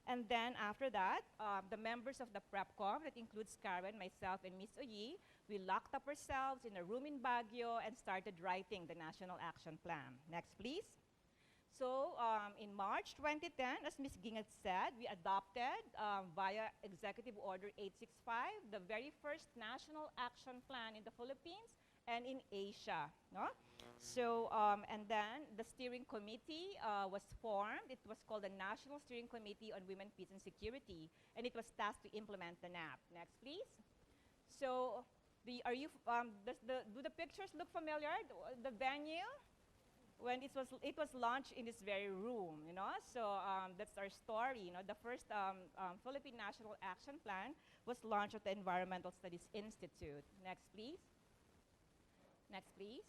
And then after that, the members of the PrepCom, that includes Karen, myself, and Ms. Ooyi, we locked up ourselves in a room in Baguio and started writing the National Action Plan. Next, please. So in March 2010, as Ms. Ging had said, we adopted via Executive Order 865 the very first national action plan in the Philippines and in Asia. No? So, and then the steering committee was formed. It was called the National Steering Committee on Women, Peace, and Security, and it was tasked to implement the NAP. Next, please. So, do the pictures look familiar? The venue? When it was launched in this very room, you know. So that's our story. You know, the first Philippine National Action Plan was launched at the Environmental Studies Institute. Next, please. Next, please.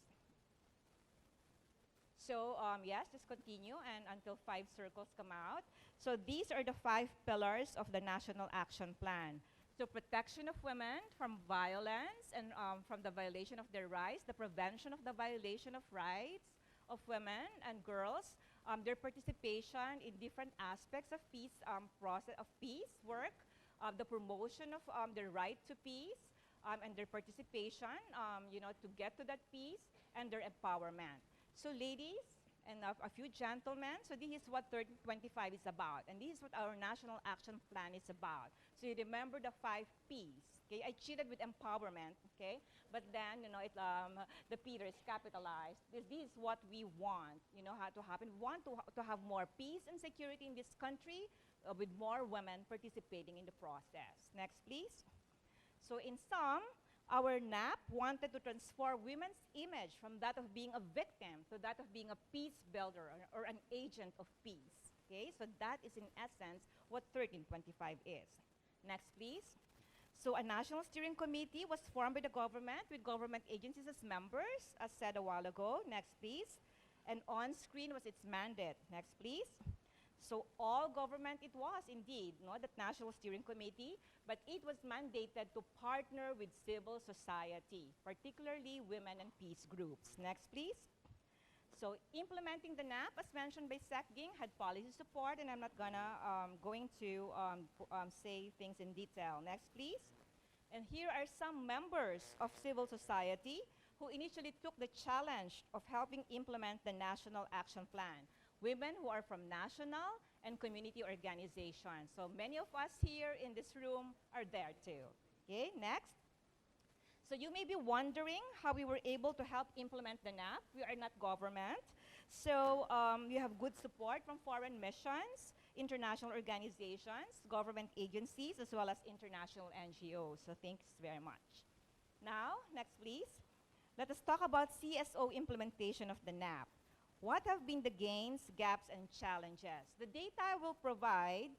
So yes, just continue and until 5 circles come out. So these are the 5 pillars of the National Action Plan. So protection of women from violence and from the violation of their rights, the prevention of the violation of rights of women and girls, their participation in different aspects of peace process of peace work, the promotion of their right to peace, and their participation, you know, to get to that peace, and their empowerment. So ladies and a few gentlemen, so this is what 3025 is about, and this is what our National Action Plan is about. So you remember the 5 P's, okay? I cheated with empowerment, okay? But then, you know, the P there is capitalized. This is what we want, you know, how to happen. We want to have more peace and security in this country with more women participating in the process. Next, please. So in sum, our NAP wanted to transform women's image from that of being a victim to that of being a peace builder or an agent of peace. Okay, so that is in essence what 1325 is. Next, please. So a national steering committee was formed by the government with government agencies as members, as said a while ago. Next, please. And on screen was its mandate. Next, please. So all government it was indeed, no, that National Steering Committee, but it was mandated to partner with civil society, particularly women and peace groups. Next, please. So implementing the NAP, as mentioned by Sec Ging, had policy support, and I'm not going to say things in detail. Next, please. And here are some members of civil society who initially took the challenge of helping implement the National Action Plan. Women who are from national and community organizations. So many of us here in this room are there too. Okay, next. So you may be wondering how we were able to help implement the NAP. We are not government. So we have good support from foreign missions, international organizations, government agencies, as well as international NGOs. So thanks very much. Now, next please. Let us talk about CSO implementation of the NAP. What have been the gains, gaps, and challenges? The data I will provide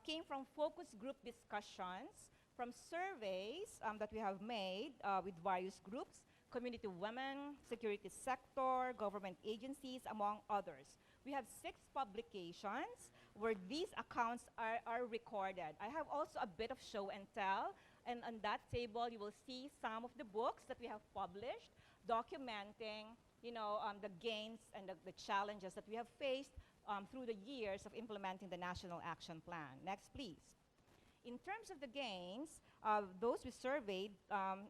came from focus group discussions, from surveys that we have made with various groups, community women, security sector, government agencies, among others. We have 6 publications where these accounts are recorded. I have also a bit of show and tell, and on that table you will see some of the books that we have published documenting, you know, the gains and the challenges that we have faced through the years of implementing the National Action Plan. Next, please. In terms of the gains, those we surveyed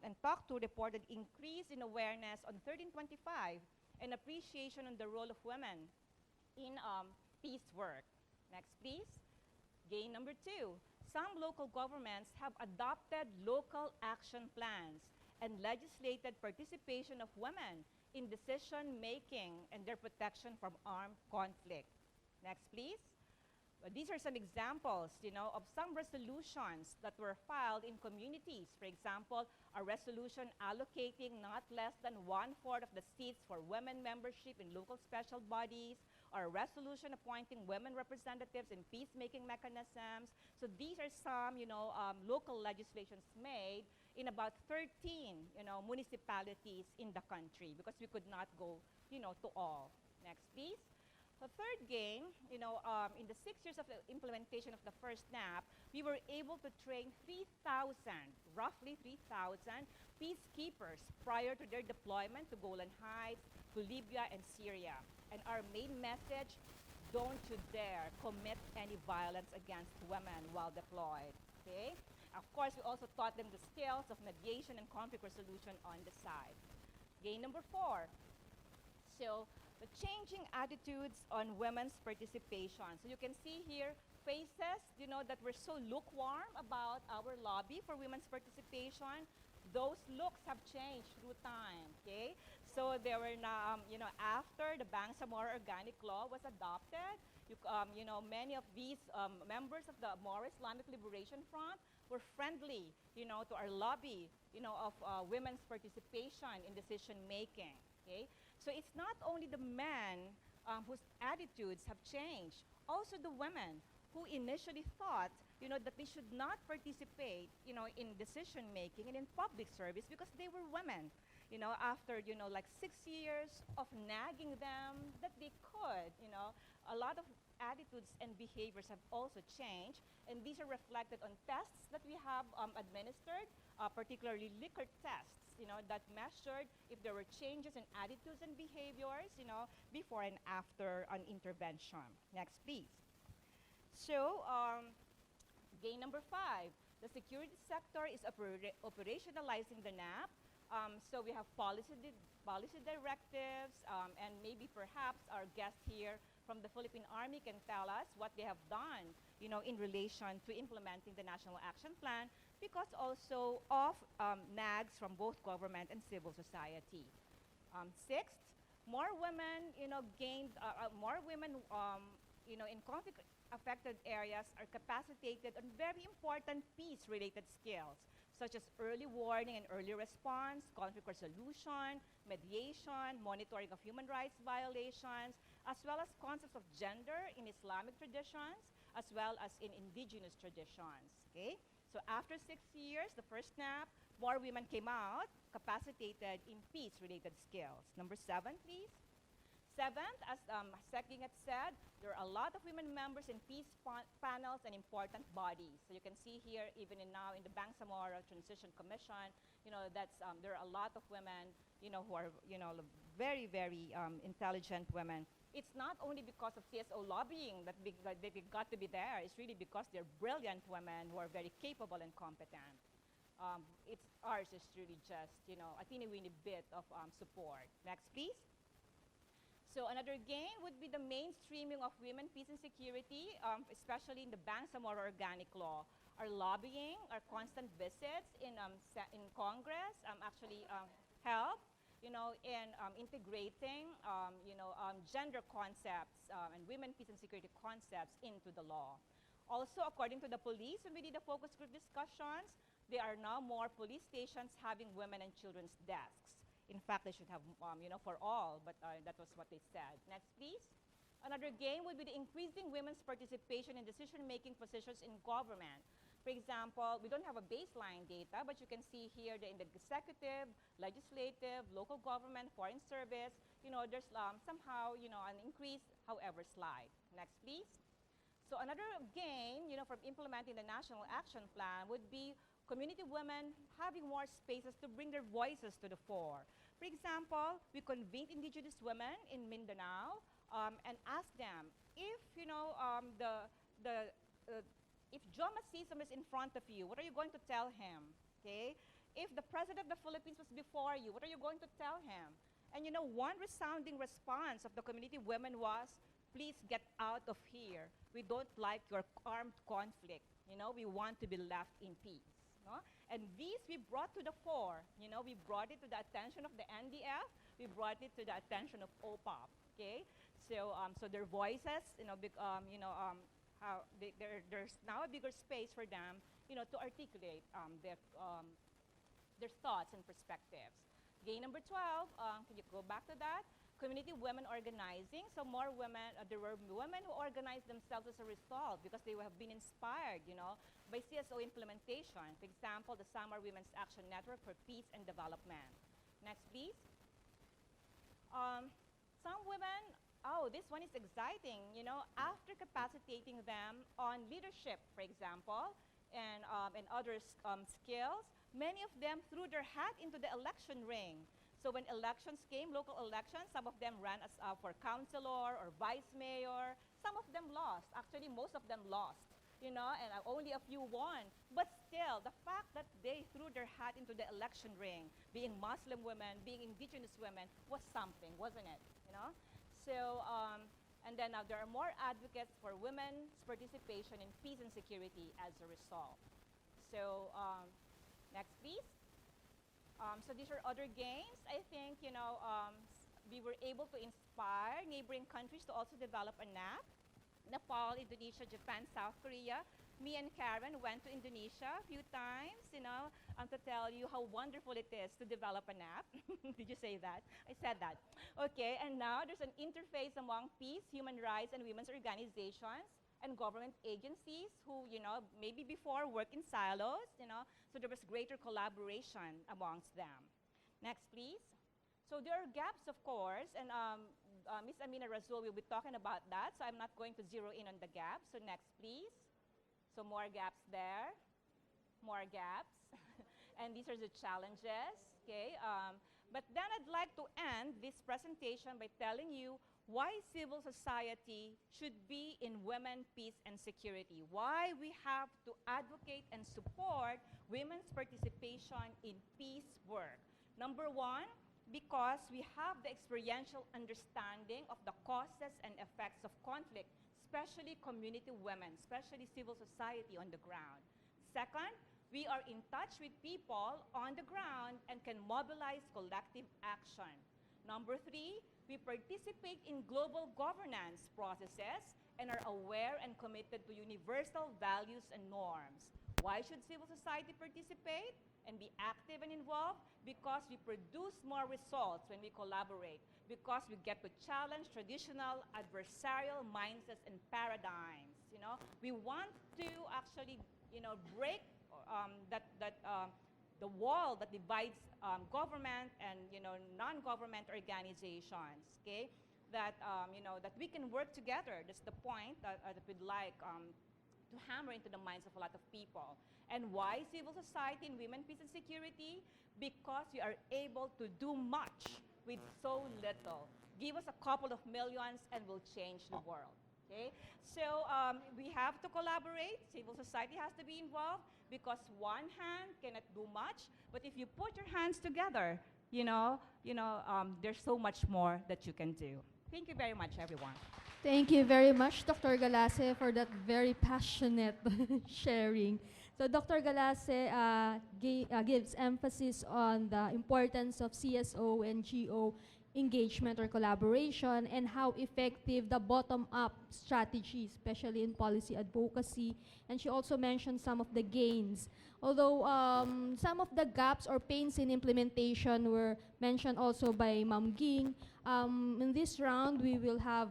and talked to reported increase in awareness on 1325 and appreciation on the role of women in peace work. Next, please. Gain number 2. Some local governments have adopted local action plans and legislated participation of women in decision-making and their protection from armed conflict. Next, please. These are some examples, you know, of some resolutions that were filed in communities. For example, a resolution allocating not less than 1/4 of the seats for women membership in local special bodies, or a resolution appointing women representatives in peacemaking mechanisms. So these are some, you know, local legislations made in about 13, you know, municipalities in the country because we could not go, you know, to all. Next, please. The third gain, you know, in the 6 years of the implementation of the first NAP, we were able to train 3,000, roughly 3,000 peacekeepers prior to their deployment to Golan Heights, to Libya and Syria. And our main message, don't you dare commit any violence against women while deployed, okay? Of course, we also taught them the skills of mediation and conflict resolution on the side. Gain number 4. So the changing attitudes on women's participation. So you can see here faces, that were so lukewarm about our lobby for women's participation. Those looks have changed through time, okay? So there were now, after the Bangsamoro Organic Law was adopted, many of these members of the Moro Islamic Liberation Front were friendly, to our lobby, of women's participation in decision making, okay? So it's not only the men whose attitudes have changed, also the women who initially thought, that they should not participate, in decision making and in public service because they were women. After, like 6 years of nagging them that they could, a lot of attitudes and behaviors have also changed, and these are reflected on tests that we have administered, particularly liquor tests, that measured if there were changes in attitudes and behaviors, before and after an intervention. Next, please. So, gain number 5, the security sector is operationalizing the NAP. So we have policy directives, and maybe perhaps our guest here from the Philippine Army can tell us what they have done, in relation to implementing the National Action Plan, because also of nags from both government and civil society. Sixth, more women, gained, more women, in conflict-affected areas are capacitated on very important peace-related skills, such as early warning and early response, conflict resolution, mediation, monitoring of human rights violations, as well as concepts of gender in Islamic traditions, as well as in indigenous traditions, okay? So after 6 years, the first NAP, more women came out capacitated in peace-related skills. Number 7, please. 7th, as Secking had said, there are a lot of women members in peace panels and important bodies. So you can see here, even now in the Bangsamoro Transition Commission, that's there are a lot of women, who are, very, very intelligent women. It's not only because of CSO lobbying that they got to be there. It's really because they're brilliant women who are very capable and competent. Ours is really just, a teeny-weeny bit of support. Next, please. So another gain would be the mainstreaming of women, peace, and security, especially in the Bangsamoro Organic Law. Our lobbying, our constant visits in Congress actually help, in integrating, gender concepts and women, peace, and security concepts into the law. Also, according to the police, when we did the focus group discussions, there are now more police stations having women and children's desks. In fact, they should have, for all, but that was what they said. Next, please. Another gain would be the increasing women's participation in decision-making positions in government. For example, we don't have a baseline data, but you can see here that in the executive, legislative, local government, foreign service, there's somehow, an increase, however slight. Next, please. So another gain, from implementing the National Action Plan would be community women having more spaces to bring their voices to the fore. For example, we convened indigenous women in Mindanao and asked them if, if Joma Sisam is in front of you, what are you going to tell him? Okay? If the President of the Philippines was before you, what are you going to tell him? And one resounding response of the community women was, please get out of here. We don't like your armed conflict. We want to be left in peace. No? And these we brought to the fore. We brought it to the attention of the NDF. We brought it to the attention of OPOP. Okay, so their voices, how there's now a bigger space for them, to articulate their thoughts and perspectives. Gain number 12. Can you go back to that? Community women organizing. So more women, there were women who organized themselves as a result because they have been inspired, by Cso Implementation. For example, the Samar Women's Action Network for Peace and Development. Next, please. Some women, this one is exciting, after capacitating them on leadership, for example, and other skills, many of them threw their hat into the election ring. So when elections came, local elections, some of them ran as for councilor or vice mayor. Some of them lost. Actually, most of them lost, and only a few won. But still, the fact that they threw their hat into the election ring, being Muslim women, being indigenous women, was something, wasn't it? And then there are more advocates for women's participation in peace and security as a result. So next, please. So these are other games. I think, we were able to inspire neighboring countries to also develop a NAP. Nepal, Indonesia, Japan, South Korea. Me and Karen went to Indonesia a few times, to tell you how wonderful it is to develop an app. Did you say that? I said that. Okay, and now there's an interface among peace, human rights, and women's organizations and government agencies who, maybe before worked in silos, so there was greater collaboration amongst them. Next, please. So there are gaps, of course, and Ms. Amina, Rasul will be talking about that, so I'm not going to zero in on the gaps. So next, please. So more gaps there, more gaps. And these are the challenges, okay? But then I'd like to end this presentation by telling you why civil society should be in women, peace, and security. Why we have to advocate and support women's participation in peace work. Number one, because we have the experiential understanding of the causes and effects of conflict, especially community women, especially civil society on the ground. Second, we are in touch with people on the ground and can mobilize collective action. Number three, we participate in global governance processes and are aware and committed to universal values and norms. Why should civil society participate and be active and involved? Because we produce more results when we collaborate, because we get to challenge traditional adversarial mindsets and paradigms. We want to actually, break the wall that divides government and non-government organizations. Okay, that that we can work together. That's the point that we'd like to hammer into the minds of a lot of people. And why civil society and women, peace and security? Because we are able to do much with so little. Give us a couple of millions and we'll change the world. Okay? So we have to collaborate. Civil society has to be involved because one hand cannot do much. But if you put your hands together, there's so much more that you can do. Thank you very much, everyone. Thank you very much, Dr. Galace, for that very passionate sharing. So Dr. Galace gives emphasis on the importance of CSO and GO engagement or collaboration and how effective the bottom-up strategy, especially in policy advocacy. And she also mentioned some of the gains. Although some of the gaps or pains in implementation were mentioned also by Ma'am Ging, in this round, we will have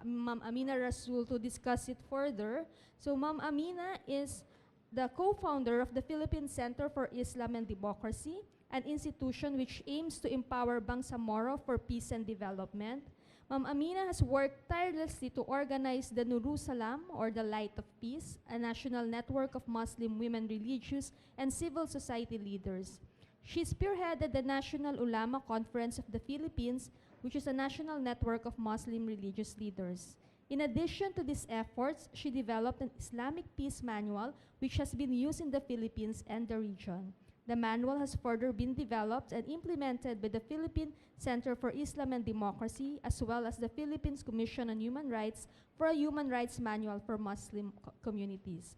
Ma'am Amina Rasul to discuss it further. So Ma'am Amina is the co-founder of the Philippine Center for Islam and Democracy, an institution which aims to empower Bangsamoro for peace and development. Ma'am Amina has worked tirelessly to organize the Nuru Salam, or the Light of Peace, a national network of Muslim women religious and civil society leaders. She spearheaded the National Ulama Conference of the Philippines, which is a national network of Muslim religious leaders. In addition to these efforts, she developed an Islamic peace manual which has been used in the Philippines and the region. The manual has further been developed and implemented by the Philippine Center for Islam and Democracy, as well as the Philippines Commission on Human Rights for a human rights manual for Muslim communities.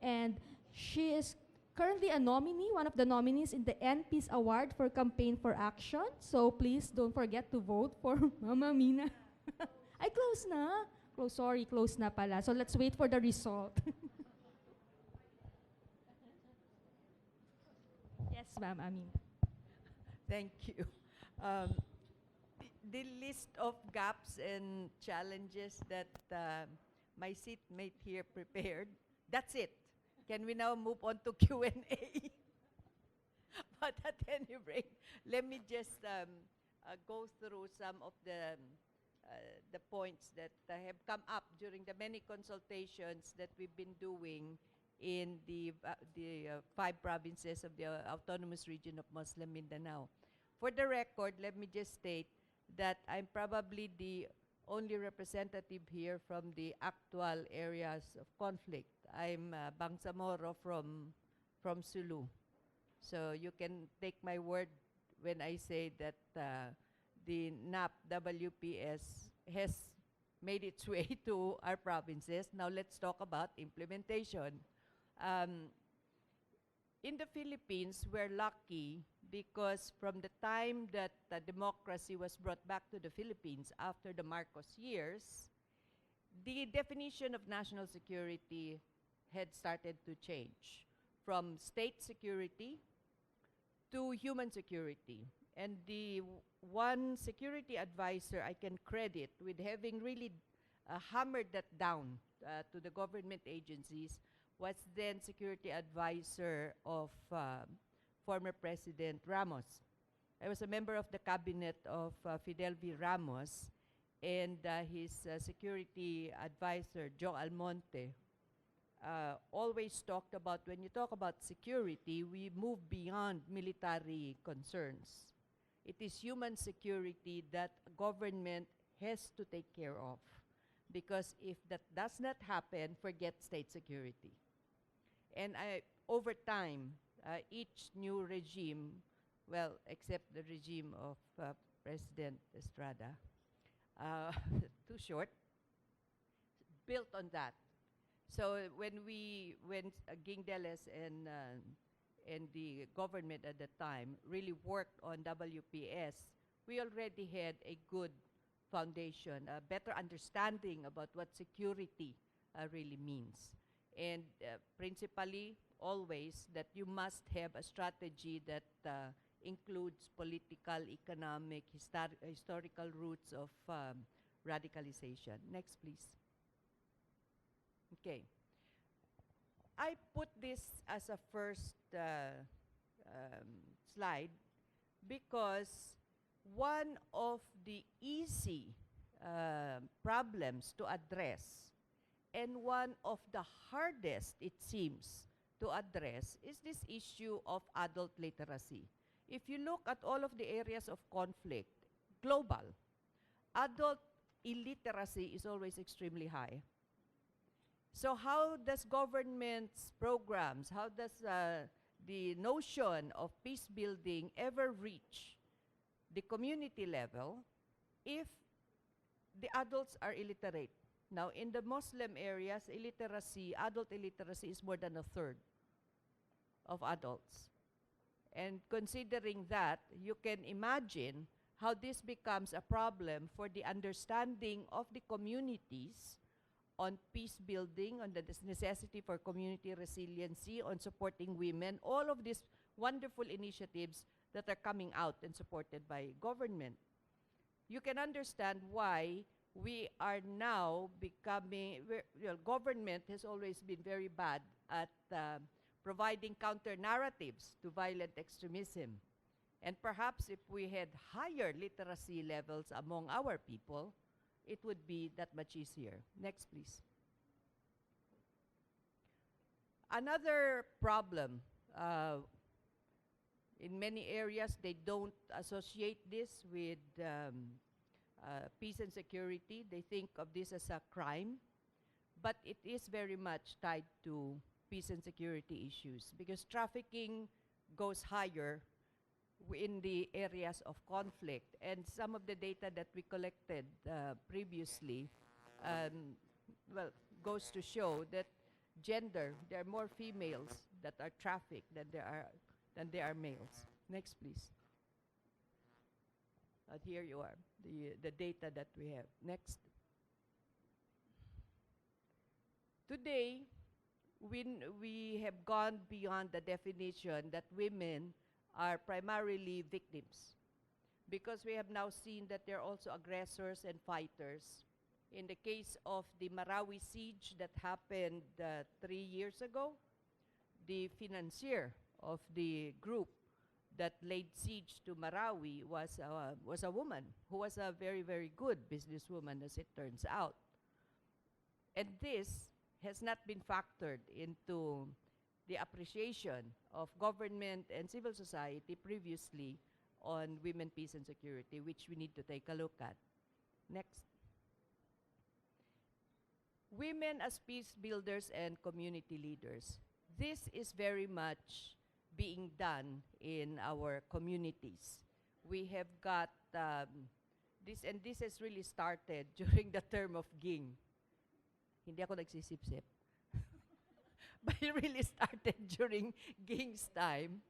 And she is currently a nominee, one of the nominees in the N-Peace Award for Campaign for Action. So please don't forget to vote for Ma'am Amina. Ay, close na. Close na pala. So let's wait for the result. Yes, Ma'am Amina. Thank you. The list of gaps and challenges that my seatmate here prepared, that's it. Can we now move on to Q&A? But at any rate, let me just go through some of the points that have come up during the many consultations that we've been doing in the 5 provinces of the Autonomous Region of Muslim Mindanao. For the record, let me just state that I'm probably the only representative here from the actual areas of conflict. I'm Bangsamoro from Sulu. So you can take my word when I say that the NAP WPS has made its way to our provinces. Now let's talk about implementation. In the Philippines, we're lucky because from the time that democracy was brought back to the Philippines after the Marcos years, the definition of national security had started to change from state security to human security. And the one security advisor I can credit with having really hammered that down to the government agencies was then security advisor of former President Ramos. I was a member of the cabinet of Fidel V. Ramos, and his security advisor, Joe Almonte, always talked about, when you talk about security, we move beyond military concerns. It is human security that government has to take care of. Because if that does not happen, forget state security. And over time, each new regime, well, except the regime of President Estrada, too short, built on that. So when King-Deles and the government at the time really worked on WPS, we already had a good foundation, a better understanding about what security really means. And principally, always, that you must have a strategy that includes political, economic, historical roots of radicalization. Next, please. Okay. I put this as a first slide because one of the easy problems to address and one of the hardest, it seems, to address is this issue of adult literacy. If you look at all of the areas of conflict, global, adult illiteracy is always extremely high. So how does government's programs, how does the notion of peace building ever reach the community level if the adults are illiterate? Now, in the Muslim areas, illiteracy, adult illiteracy is more than a third of adults. And considering that, you can imagine how this becomes a problem for the understanding of the communities on peace building, on the necessity for community resiliency, on supporting women, all of these wonderful initiatives that are coming out and supported by government. You can understand why we are now becoming, government has always been very bad at providing counter-narratives to violent extremism. And perhaps if we had higher literacy levels among our people, it would be that much easier. Next, please. Another problem, in many areas, they don't associate this with peace and security. They think of this as a crime, but it is very much tied to peace and security issues because trafficking goes higher in the areas of conflict. And some of the data that we collected previously, goes to show that gender, there are more females that are trafficked than there are males. Next, please. Here you are, the data that we have. Next. Today, we have gone beyond the definition that women are primarily victims because we have now seen that they're also aggressors and fighters. In the case of the Marawi siege that happened 3 years ago, the financier of the group that laid siege to Marawi was a woman who was a very, very good businesswoman, as it turns out. And this has not been factored into the appreciation of government and civil society previously on women, peace, and security, which we need to take a look at. Next. Women as peace builders and community leaders. This is very much being done in our communities. We have got this has really started during the term of Ging. Hindi ako nagsisip-sip. But it really started during Ging's time,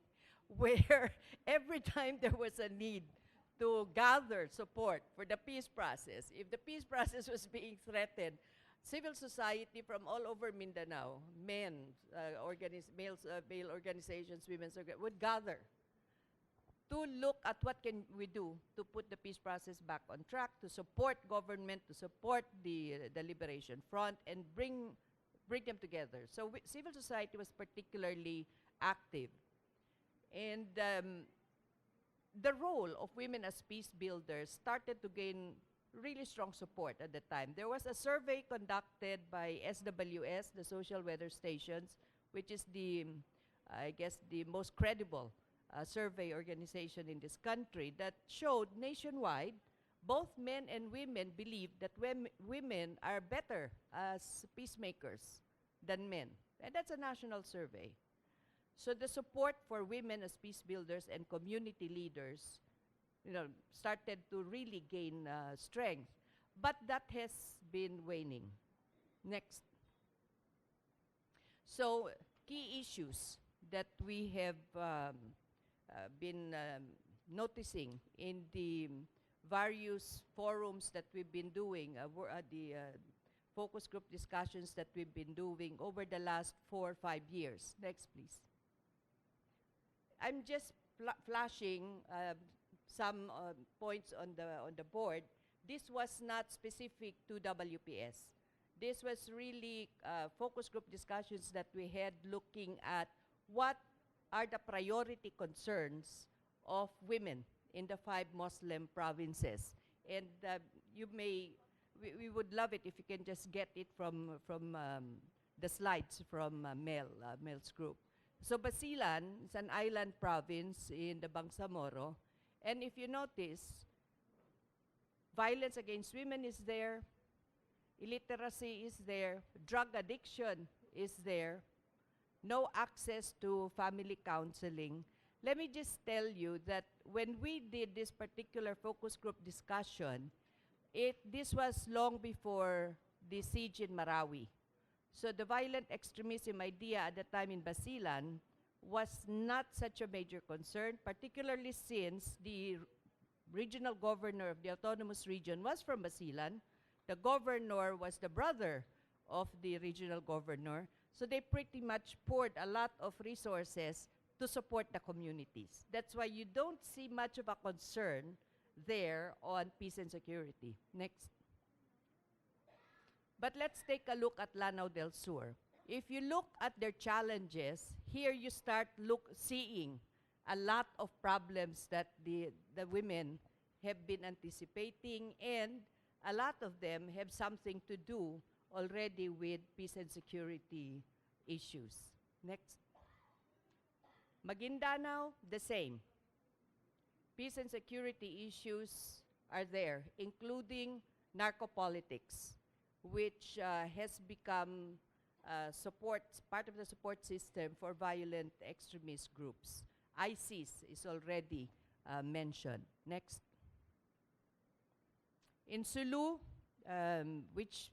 where every time there was a need to gather support for the peace process, if the peace process was being threatened, civil society from all over Mindanao, male organizations, would gather to look at what can we do to put the peace process back on track, to support government, to support the Liberation Front, and bring them together. So civil society was particularly active. And the role of women as peace builders started to gain really strong support at the time. There was a survey conducted by SWS, the Social Weather Stations, which is the, I guess, the most credible survey organization in this country, that showed nationwide both men and women believe that women are better as peacemakers than men. And that's a national survey. So the support for women as peace builders and community leaders, started to really gain strength. But that has been waning. Next. So key issues that we have been noticing in the various forums that we've been doing, the focus group discussions that we've been doing over the last 4 or 5 years. Next, please. I'm just flashing some points on the board. This was not specific to WPS. This was really focus group discussions that we had looking at what are the priority concerns of women in the 5 Muslim provinces. And we would love it if you can just get it from the slides from Mel's group. So Basilan is an island province in the Bangsamoro. And if you notice, violence against women is there, illiteracy is there, drug addiction is there, no access to family counseling. Let me just tell you that when we did this particular focus group discussion, this was long before the siege in Marawi. So the violent extremism idea at the time in Basilan was not such a major concern, particularly since the regional governor of the autonomous region was from Basilan. The governor was the brother of the regional governor. So they pretty much poured a lot of resources to support the communities. That's why you don't see much of a concern there on peace and security. Next. But let's take a look at Lanao del Sur. If you look at their challenges, here you start seeing a lot of problems that the women have been anticipating, and a lot of them have something to do already with peace and security issues. Next. Maguindanao, the same. Peace and security issues are there, including narcopolitics, which has become part of the support system for violent extremist groups. ISIS is already mentioned. Next. In Sulu, which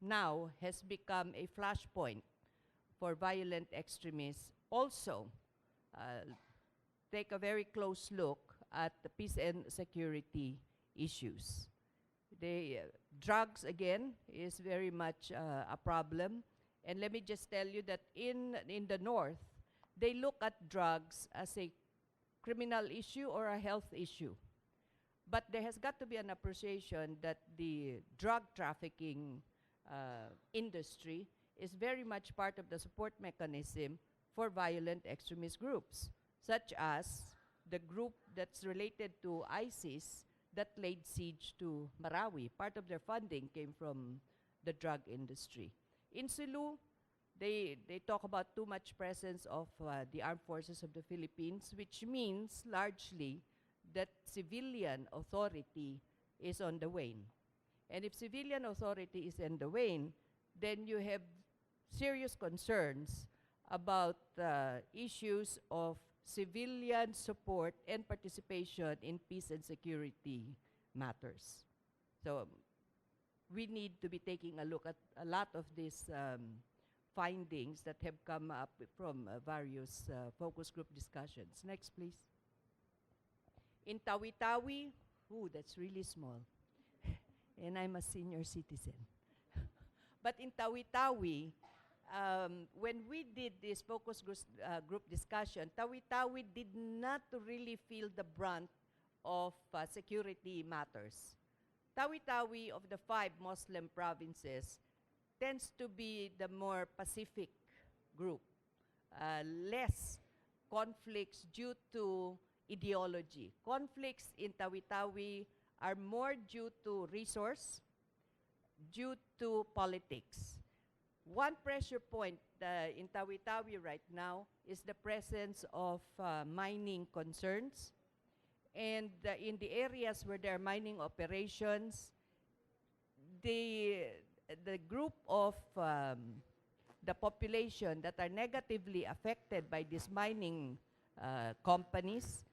now has become a flashpoint for violent extremists, also take a very close look at the peace and security issues. Drugs, again, is very much a problem. And let me just tell you that in the north, they look at drugs as a criminal issue or a health issue. But there has got to be an appreciation that the drug trafficking industry is very much part of the support mechanism for violent extremist groups, such as the group that's related to ISIS that laid siege to Marawi. Part of their funding came from the drug industry. In Sulu, they talk about too much presence of the armed forces of the Philippines, which means largely that civilian authority is on the wane. And if civilian authority is on the wane, then you have serious concerns about issues of civilian support and participation in peace and security matters. So we need to be taking a look at a lot of these findings that have come up from various focus group discussions. Next, please. In Tawi-Tawi, ooh, that's really small. And I'm a senior citizen. But in Tawi-Tawi, when we did this focus group discussion, Tawi-Tawi did not really feel the brunt of security matters. Tawi-Tawi, of the 5 Muslim provinces, tends to be the more Pacific group. Less conflicts due to ideology. Conflicts in Tawi-Tawi are more due to resource, due to politics. One pressure point in Tawi-Tawi right now is the presence of mining concerns. And in the areas where there are mining operations, the group of the population that are negatively affected by these mining companies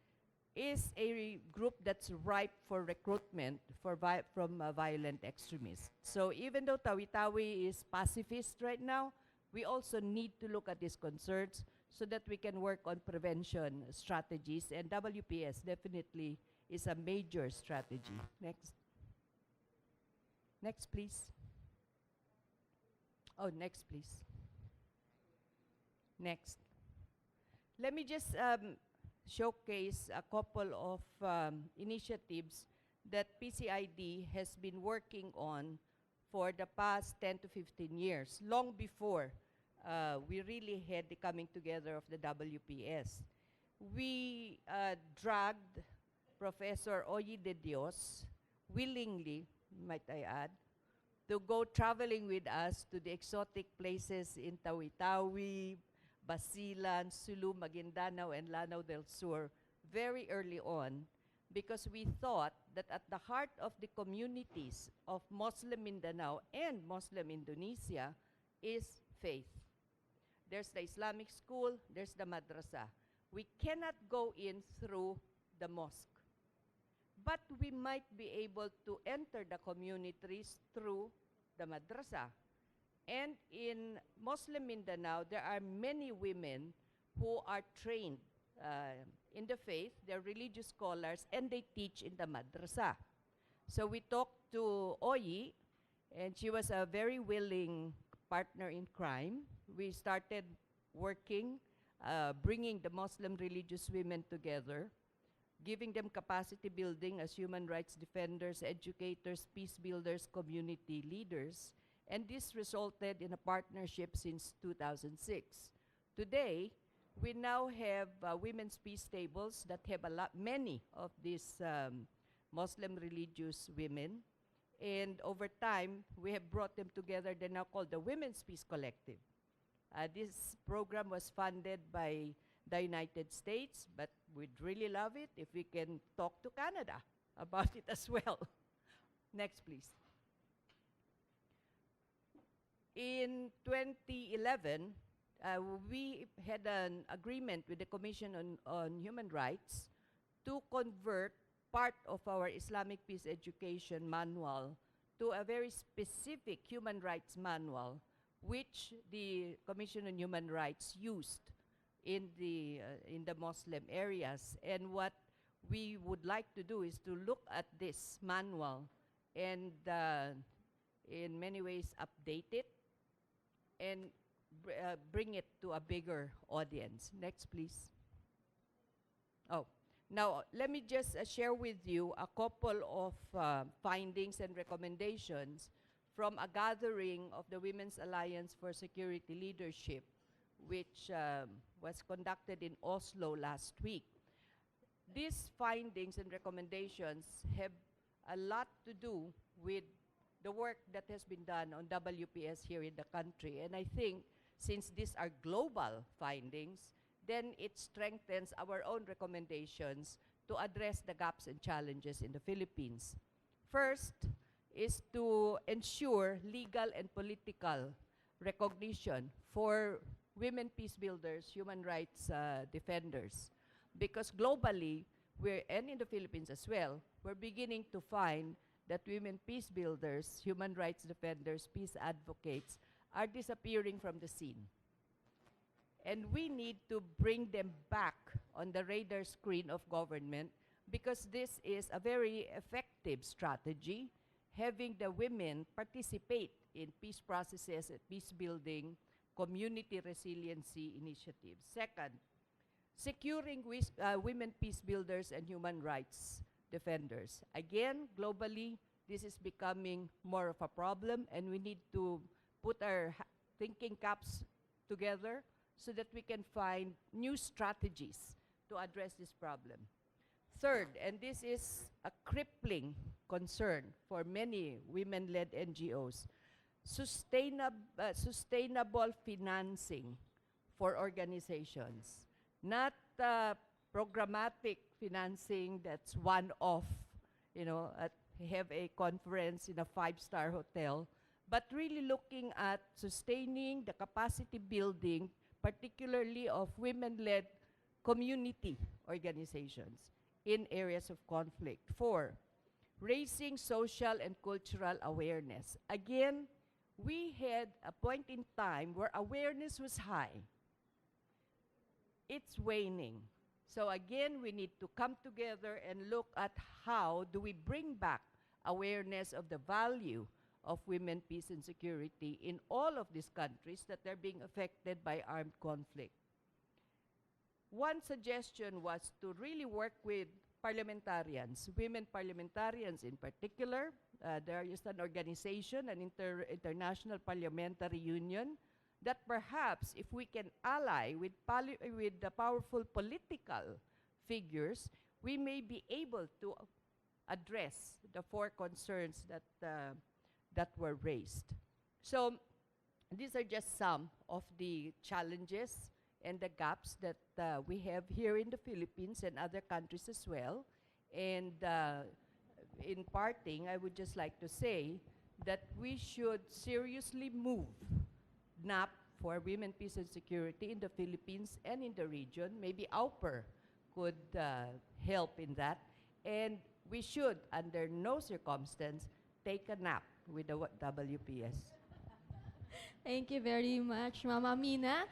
is a group that's ripe for recruitment from violent extremists. So even though Tawi-Tawi is pacifist right now, we also need to look at these concerns so that we can work on prevention strategies, and WPS definitely is a major strategy. Next. Next, please. Oh, next, please. Next. Let me just showcase a couple of initiatives that PCID has been working on for the past 10 to 15 years, long before we really had the coming together of the WPS. We dragged Professor Oye de Dios, willingly, might I add, to go traveling with us to the exotic places in Tawi-Tawi, Basilan, Sulu, Maguindanao, and Lanao del Sur very early on, because we thought that at the heart of the communities of Muslim Mindanao and Muslim Indonesia is faith. There's the Islamic school, there's the madrasa. We cannot go in through the mosque, but we might be able to enter the communities through the madrasa. And in Muslim Mindanao, there are many women who are trained in the faith. They're religious scholars, and they teach in the madrasa. So we talked to Oye, and she was a very willing partner in crime. We started working, bringing the Muslim religious women together, giving them capacity building as human rights defenders, educators, peace builders, community leaders. And this resulted in a partnership since 2006. Today, we now have women's peace tables that have many of these Muslim religious women. And over time, we have brought them together. They're now called the Women's Peace Collective. This program was funded by the United States, but we'd really love it if we can talk to Canada about it as well. Next, please. In 2011, we had an agreement with the Commission on Human Rights to convert part of our Islamic Peace Education manual to a very specific human rights manual, which the Commission on Human Rights used in the Muslim areas. And what we would like to do is to look at this manual and in many ways update it and bring it to a bigger audience. Next, please. Oh, now let me just share with you a couple of findings and recommendations from a gathering of the Women's Alliance for Security Leadership, which was conducted in Oslo last week. These findings and recommendations have a lot to do with the work that has been done on WPS here in the country. And I think since these are global findings, then it strengthens our own recommendations to address the gaps and challenges in the Philippines. First is to ensure legal and political recognition for women peace builders, human rights defenders. Because globally, and in the Philippines as well, we're beginning to find that women peace builders, human rights defenders, peace advocates are disappearing from the scene. And we need to bring them back on the radar screen of government, because this is a very effective strategy, having the women participate in peace processes, peace building, community resiliency initiatives. Second, securing women peace builders and human rights defenders. Again, globally, this is becoming more of a problem, and we need to put our thinking caps together so that we can find new strategies to address this problem. Third, and this is a crippling concern for many women-led NGOs, sustainable financing for organizations, not programmatic financing that's one-off, have a conference in a five-star hotel, but really looking at sustaining the capacity building, particularly of women-led community organizations in areas of conflict. 4, raising social and cultural awareness. Again, we had a point in time where awareness was high. It's waning. So again, we need to come together and look at how do we bring back awareness of the value of women, peace, and security in all of these countries that are being affected by armed conflict. One suggestion was to really work with parliamentarians, women parliamentarians in particular. There is an organization, an international parliamentary union, that perhaps if we can ally with the powerful political figures, we may be able to address the 4 concerns that were raised. So these are just some of the challenges and the gaps that we have here in the Philippines and other countries as well. And in parting, I would just like to say that we should seriously move NAP for women, peace, and security in the Philippines and in the region. Maybe AUPR could help in that. And we should, under no circumstance, take a nap with the WPS. Thank you very much, Mama Amina,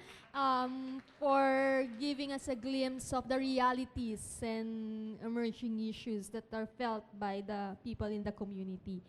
for giving us a glimpse of the realities and emerging issues that are felt by the people in the community.